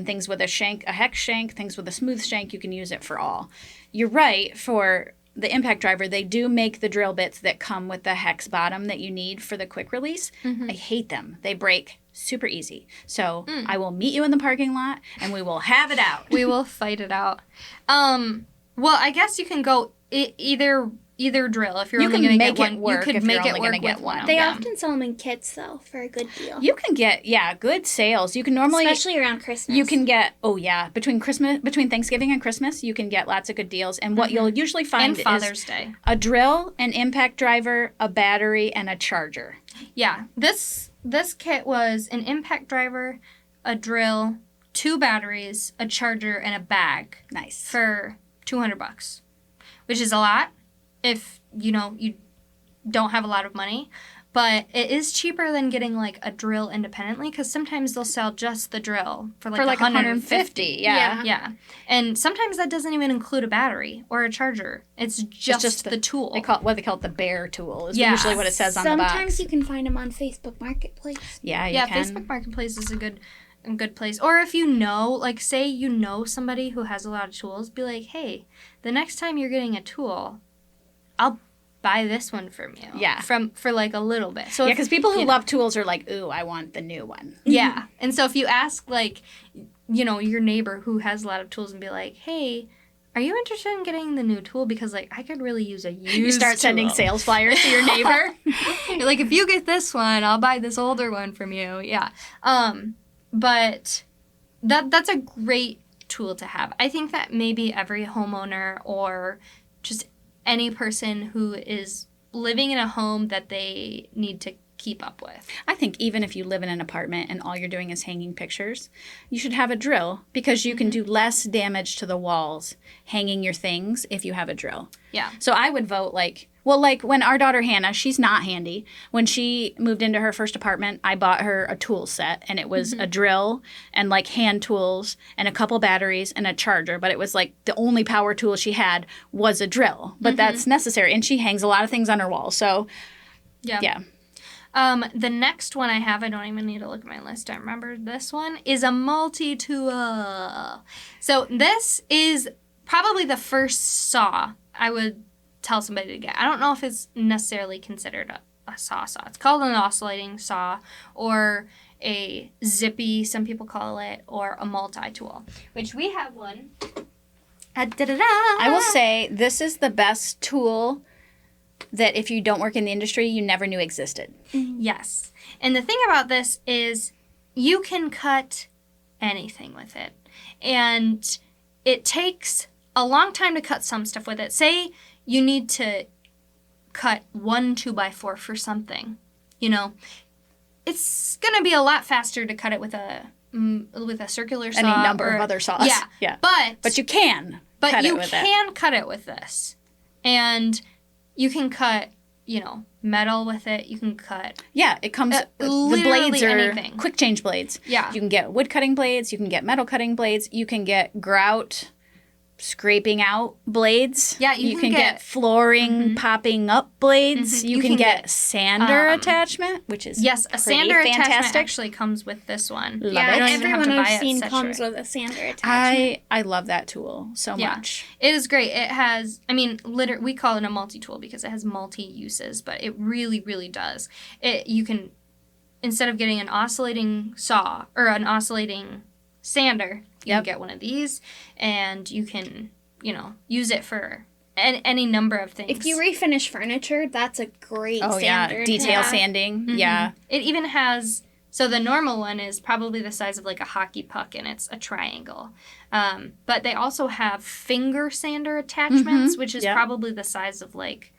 things with a shank, a hex shank, things with a smooth shank. You can use it for all. You're right. For the impact driver, they do make the drill bits that come with the hex bottom that you need for the quick release. I hate them. They break super easy. So I will meet you in the parking lot and we will have it out. We will fight it out. Well, I guess you can go either drill if you're only going to get one. You could make it work with one. They often sell them in kits though for a good deal. You can get good sales. You can normally, especially around Christmas. You can get between Thanksgiving and Christmas, you can get lots of good deals. And what you'll usually find and Father's Day, a drill, an impact driver, a battery, and a charger. Yeah, this kit was an impact driver, a drill, 2 batteries, a charger, and a bag. Nice. For $200, which is a lot. If you don't have a lot of money. But it is cheaper than getting, like, a drill independently because sometimes they'll sell just the drill for like $150. Yeah. And sometimes that doesn't even include a battery or a charger. It's just the tool. They call it the bare tool is usually what it says on the box. Sometimes you can find them on Facebook Marketplace. Yeah, you can. Facebook Marketplace is a good place. Or if you know, like, say you know somebody who has a lot of tools, be like, hey, the next time you're getting a tool, I'll buy this one from you. Yeah. For like a little bit. So because people who love tools are like, ooh, I want the new one. Yeah. And so if you ask, like, you know, your neighbor who has a lot of tools and be like, hey, are you interested in getting the new tool? Because, like, I could really use a used You start sending sales flyers to your neighbor. You're like, if you get this one, I'll buy this older one from you. Yeah. But that's a great tool to have. I think that maybe every homeowner or just any person who is living in a home that they need to keep up with. I think even if you live in an apartment and all you're doing is hanging pictures, you should have a drill because you can do less damage to the walls hanging your things if you have a drill. Yeah. So I would vote like when our daughter Hannah, she's not handy. When she moved into her first apartment, I bought her a tool set and it was a drill and like hand tools and a couple batteries and a charger. But it was like the only power tool she had was a drill. But that's necessary. And she hangs a lot of things on her wall. So yeah. The next one I have, I don't even need to look at my list. I remember this one, is a multi-tool. So this is probably the first saw I would tell somebody to get. I don't know if it's necessarily considered a saw. It's called an oscillating saw or a zippy, some people call it, or a multi-tool, which we have one. I will say this is the best tool that if you don't work in the industry, you never knew existed. Yes. And the thing about this is you can cut anything with it. And it takes a long time to cut some stuff with it. Say you need to cut 1 2x4 for something, you know. It's going to be a lot faster to cut it with a circular saw. Any number of other saws. Yeah. But you can cut it with it. But you can cut it with this. And you can cut, you know, metal with it. You can cut. Yeah, it comes. The blades are anything. Quick change blades. Yeah. You can get wood cutting blades. You can get metal cutting blades. You can get grout scraping out blades. Yeah, you can get flooring popping up blades. You can get sander attachment, which is a sander fantastic. attachment actually comes with this one. Love yeah, it. don't even have everyone to buy I've seen it comes separate. with a sander attachment. I love that tool so much. It is great. It has, I mean, we call it a multi-tool because it has multi-uses, but it really, really does. You can, instead of getting an oscillating saw or an oscillating sander, you can get one of these, and you can, you know, use it for any number of things. If you refinish furniture, that's a great sander. Detail sanding. Mm-hmm. Yeah. It even has, so the normal one is probably the size of like a hockey puck, and it's a triangle. But they also have finger sander attachments, which is probably the size of like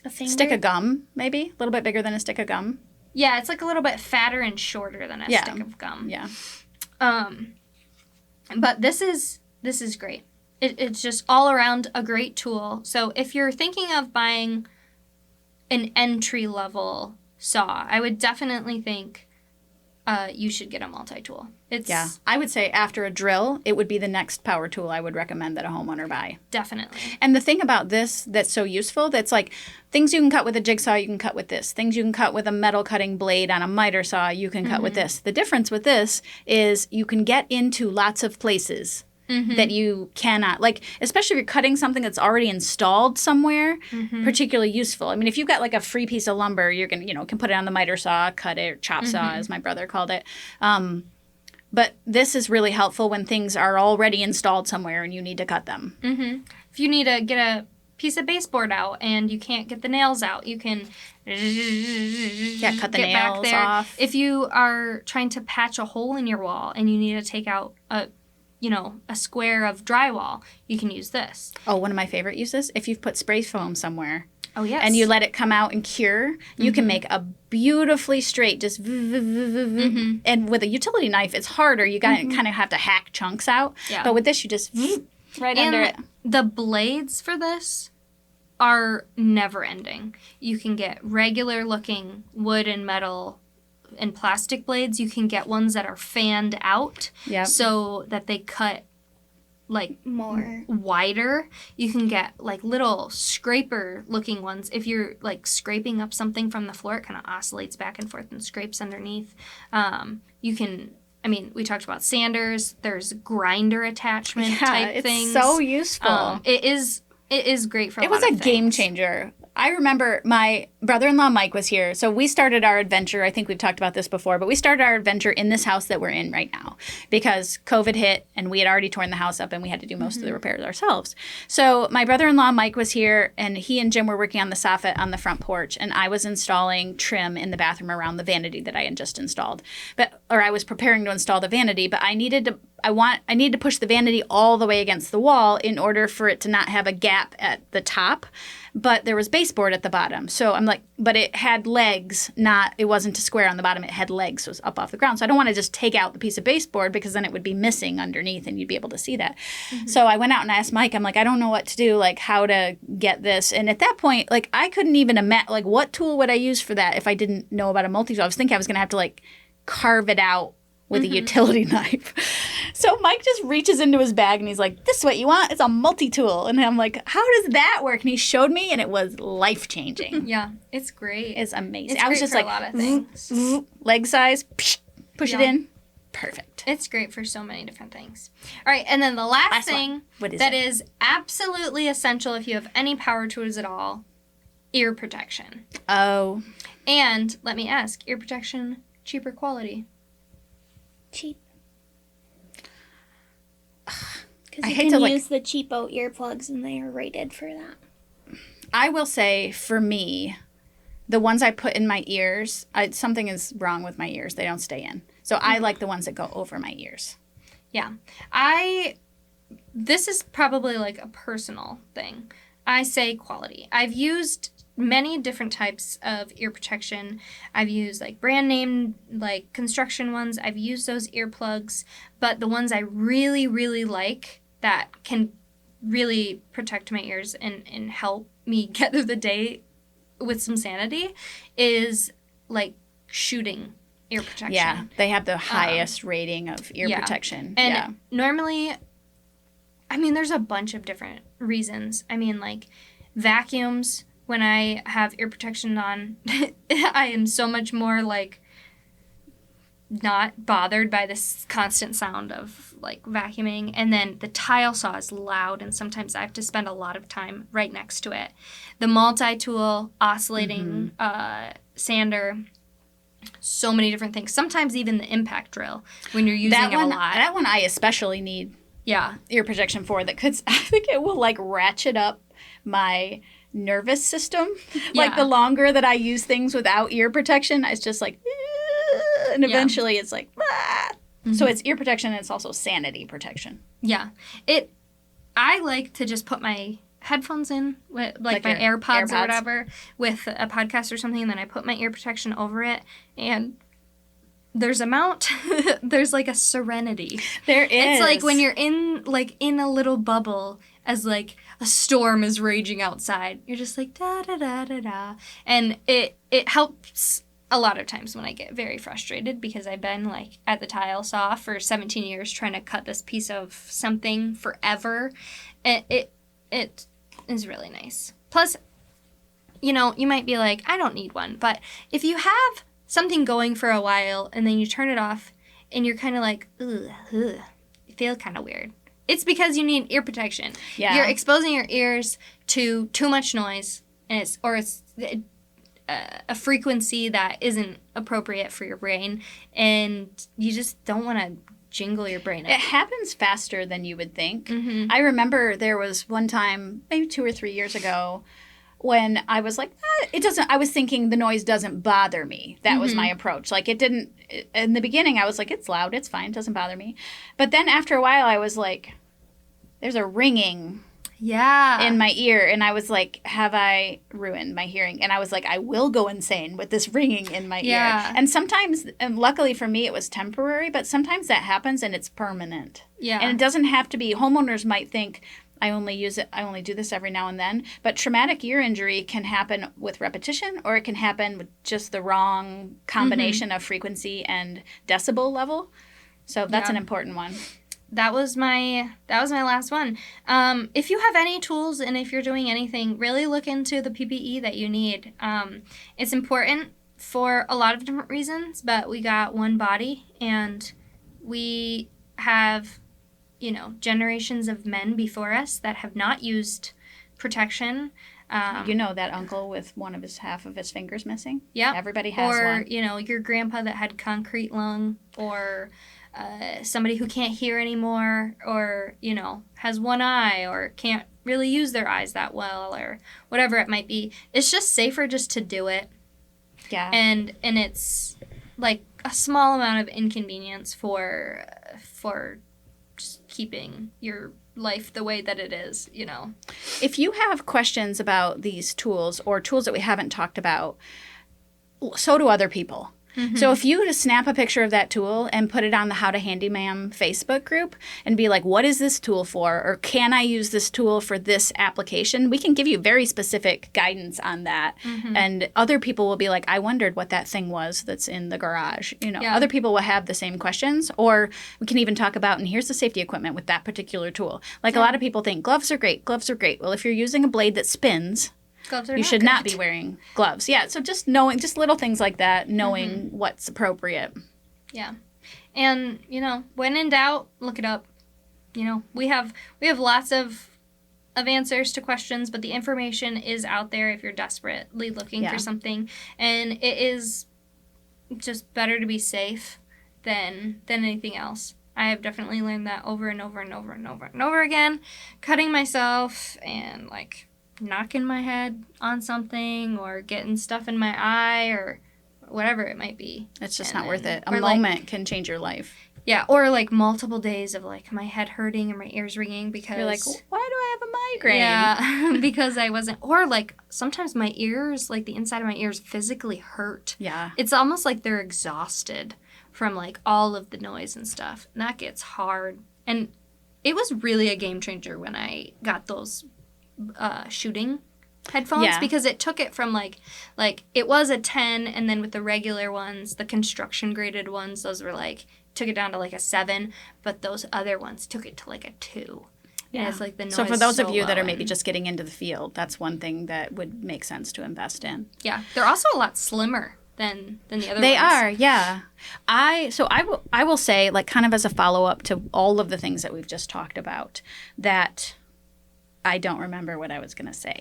a finger. Stick of gum, maybe. A little bit bigger than a stick of gum. Yeah, it's like a little bit fatter and shorter than a stick of gum. Yeah. But this is great. It's just all around a great tool. So if you're thinking of buying an entry-level saw, I would definitely think you should get a multi-tool. I would say after a drill, it would be the next power tool I would recommend that a homeowner buy. Definitely. And the thing about this that's so useful, that's like things you can cut with a jigsaw, you can cut with this. Things you can cut with a metal cutting blade on a miter saw, you can cut with this. The difference with this is you can get into lots of places that you cannot, like, especially if you're cutting something that's already installed somewhere, particularly useful. I mean, if you've got like a free piece of lumber, you're going to, you know, can put it on the miter saw, cut it, or chop saw, as my brother called it. But this is really helpful when things are already installed somewhere and you need to cut them. If you need to get a piece of baseboard out and you can't get the nails out, you can cut the nails back there. off. If you are trying to patch a hole in your wall and you need to take out a square of drywall, you can use this. Oh, one of my favorite uses, if you've put spray foam somewhere. Oh, yes. And you let it come out and cure, you can make a beautifully straight, just and with a utility knife, it's harder. You got to kind of have to hack chunks out. Yeah. But with this, you just right under it. The blades for this are never ending. You can get regular looking wood and metal and plastic blades. You can get ones that are fanned out so that they cut like more wider. You can get like little scraper looking ones. If you're like scraping up something from the floor, it kind of oscillates back and forth and scrapes underneath. You can, I mean, we talked about sanders. There's grinder attachment type things. It's so useful. It is great for a lot It was of a things. game changer. I remember my brother-in-law Mike was here. So we started our adventure. I think we've talked about this before, but we started our adventure in this house that we're in right now because COVID hit and we had already torn the house up and we had to do most of the repairs ourselves. So my brother-in-law Mike was here and he and Jim were working on the soffit on the front porch and I was installing trim in the bathroom around the vanity that I had just installed. I was preparing to install the vanity, but I needed to push the vanity all the way against the wall in order for it to not have a gap at the top. But there was baseboard at the bottom. So I'm like, but it had legs, it wasn't a square on the bottom. It had legs, so it was up off the ground. So I don't want to just take out the piece of baseboard because then it would be missing underneath and you'd be able to see that. Mm-hmm. So I went out and asked Mike, I'm like, I don't know what to do, like how to get this. And at that point, like I couldn't even imagine, like what tool would I use for that if I didn't know about a multi-tool? I was thinking I was going to have to like carve it out with a utility knife. So Mike just reaches into his bag and he's like, this is what you want? It's a multi-tool. And I'm like, how does that work? And he showed me and it was life-changing. Yeah, it's great. It's amazing. It's I was great just for like, a lot of things. Leg size, push it in. Perfect. It's great for so many different things. All right, and then the last thing that is absolutely essential if you have any power tools at all, ear protection. Oh. And let me ask, ear protection, cheaper quality? Cheap. Because you can use the cheapo earplugs and they are rated for that. I will say, for me, the ones I put in my ears, something is wrong with my ears. They don't stay in. So I like the ones that go over my ears. Yeah. This is probably like a personal thing. I say quality. I've used many different types of ear protection. I've used like brand name, like construction ones. I've used those earplugs, but the ones I really, really like that can really protect my ears and help me get through the day with some sanity is like shooting ear protection. Yeah, they have the highest rating of ear protection. And normally, I mean, there's a bunch of different reasons. I mean, like vacuums. When I have ear protection on, I am so much more, like, not bothered by this constant sound of, like, vacuuming. And then the tile saw is loud, and sometimes I have to spend a lot of time right next to it. The multi-tool, oscillating sander, so many different things. Sometimes even the impact drill when you're using it a lot. That one I especially need ear protection for. I think it will, like, ratchet up my nervous system. Like the longer that I use things without ear protection, it's just like, and eventually it's like, So it's ear protection and it's also sanity protection. Yeah. I like to just put my headphones in, with, like my AirPods or whatever, with a podcast or something, and then I put my ear protection over it, and there's like a serenity. There is. It's like when you're in a little bubble as like a storm is raging outside. You're just like da da da da da. And it helps a lot of times when I get very frustrated because I've been like at the tile saw for 17 years trying to cut this piece of something forever. And it is really nice. Plus, you might be like, I don't need one. But if you have something going for a while and then you turn it off and you're kind of like, ugh, you feel kind of weird. It's because you need ear protection. Yeah. You're exposing your ears to too much noise, and it's a frequency that isn't appropriate for your brain, and you just don't want to jingle your brain up. It happens faster than you would think. Mm-hmm. I remember there was one time, maybe 2 or 3 years ago, when I was like, I was thinking the noise doesn't bother me. That was my approach. Like, it didn't, in the beginning, I was like, it's loud, it's fine, it doesn't bother me. But then after a while, I was like, there's a ringing in my ear. And I was like, have I ruined my hearing? And I was like, I will go insane with this ringing in my ear. And sometimes, and luckily for me, it was temporary, but sometimes that happens and it's permanent. Yeah. And it doesn't have to be, homeowners might think, I only do this every now and then. But traumatic ear injury can happen with repetition, or it can happen with just the wrong combination of frequency and decibel level. So that's an important one. That was my last one. If you have any tools and if you're doing anything, really look into the PPE that you need. It's important for a lot of different reasons, but we got one body, and we have, generations of men before us that have not used protection. That uncle with half of his fingers missing? Yeah. Everybody has one. Or, your grandpa that had concrete lung, or somebody who can't hear anymore, or, has one eye, or can't really use their eyes that well, or whatever it might be. It's just safer just to do it. Yeah. And it's like a small amount of inconvenience for just keeping your life the way that it is, If you have questions about these tools or tools that we haven't talked about, so do other people. Mm-hmm. So if you just snap a picture of that tool and put it on the How to Handyma'am Facebook group and be like, what is this tool for? Or can I use this tool for this application? We can give you very specific guidance on that. Mm-hmm. And other people will be like, I wondered what that thing was that's in the garage. Other people will have the same questions. Or we can even talk about, and here's the safety equipment with that particular tool. Like a lot of people think gloves are great. Gloves are great. Well, if you're using a blade that spins, you should not be wearing gloves. Yeah, so just little things like that, knowing what's appropriate. Yeah. And, when in doubt, look it up. We have lots of answers to questions, but the information is out there if you're desperately looking for something. And it is just better to be safe than anything else. I have definitely learned that over and over and over and over and over again. Cutting myself and, knocking my head on something, or getting stuff in my eye, or whatever it might be. It's just not worth it. A moment can change your life. Yeah, or multiple days of my head hurting or my ears ringing because you're like, why do I have a migraine? Yeah, because I wasn't. Or sometimes my ears, the inside of my ears, physically hurt. Yeah, it's almost like they're exhausted from all of the noise and stuff. And that gets hard. And it was really a game changer when I got those shooting headphones, because it took it from it was a 10, and then with the regular ones, the construction graded ones, those were took it down to a 7, but those other ones took it to a 2. Yeah. And it's the noise. So for those of you that are maybe just getting into the field, that's one thing that would make sense to invest in. Yeah, they're also a lot slimmer than the other ones. They are, yeah. I will say, kind of as a follow-up to all of the things that we've just talked about, that I don't remember what I was going to say.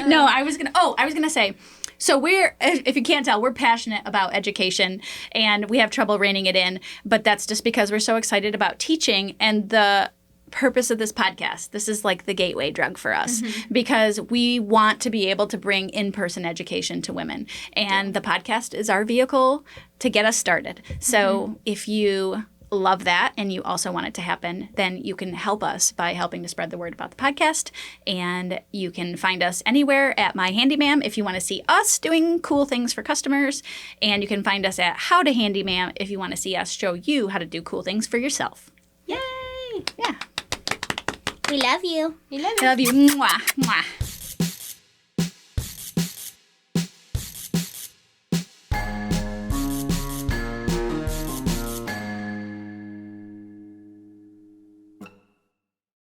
No, I was going to say, so if you can't tell, we're passionate about education, and we have trouble reining it in, but that's just because we're so excited about teaching, and the purpose of this podcast, this is the gateway drug for us, because we want to be able to bring in-person education to women, and the podcast is our vehicle to get us started. So if you love that and you also want it to happen, then you can help us by helping to spread the word about the podcast. And you can find us anywhere at My Handyma'am if you want to see us doing cool things for customers. And you can find us at How to Handyma'am if you want to see us show you how to do cool things for yourself. Yay! Yeah. We love you. We love you. I love you. Mwah, mwah.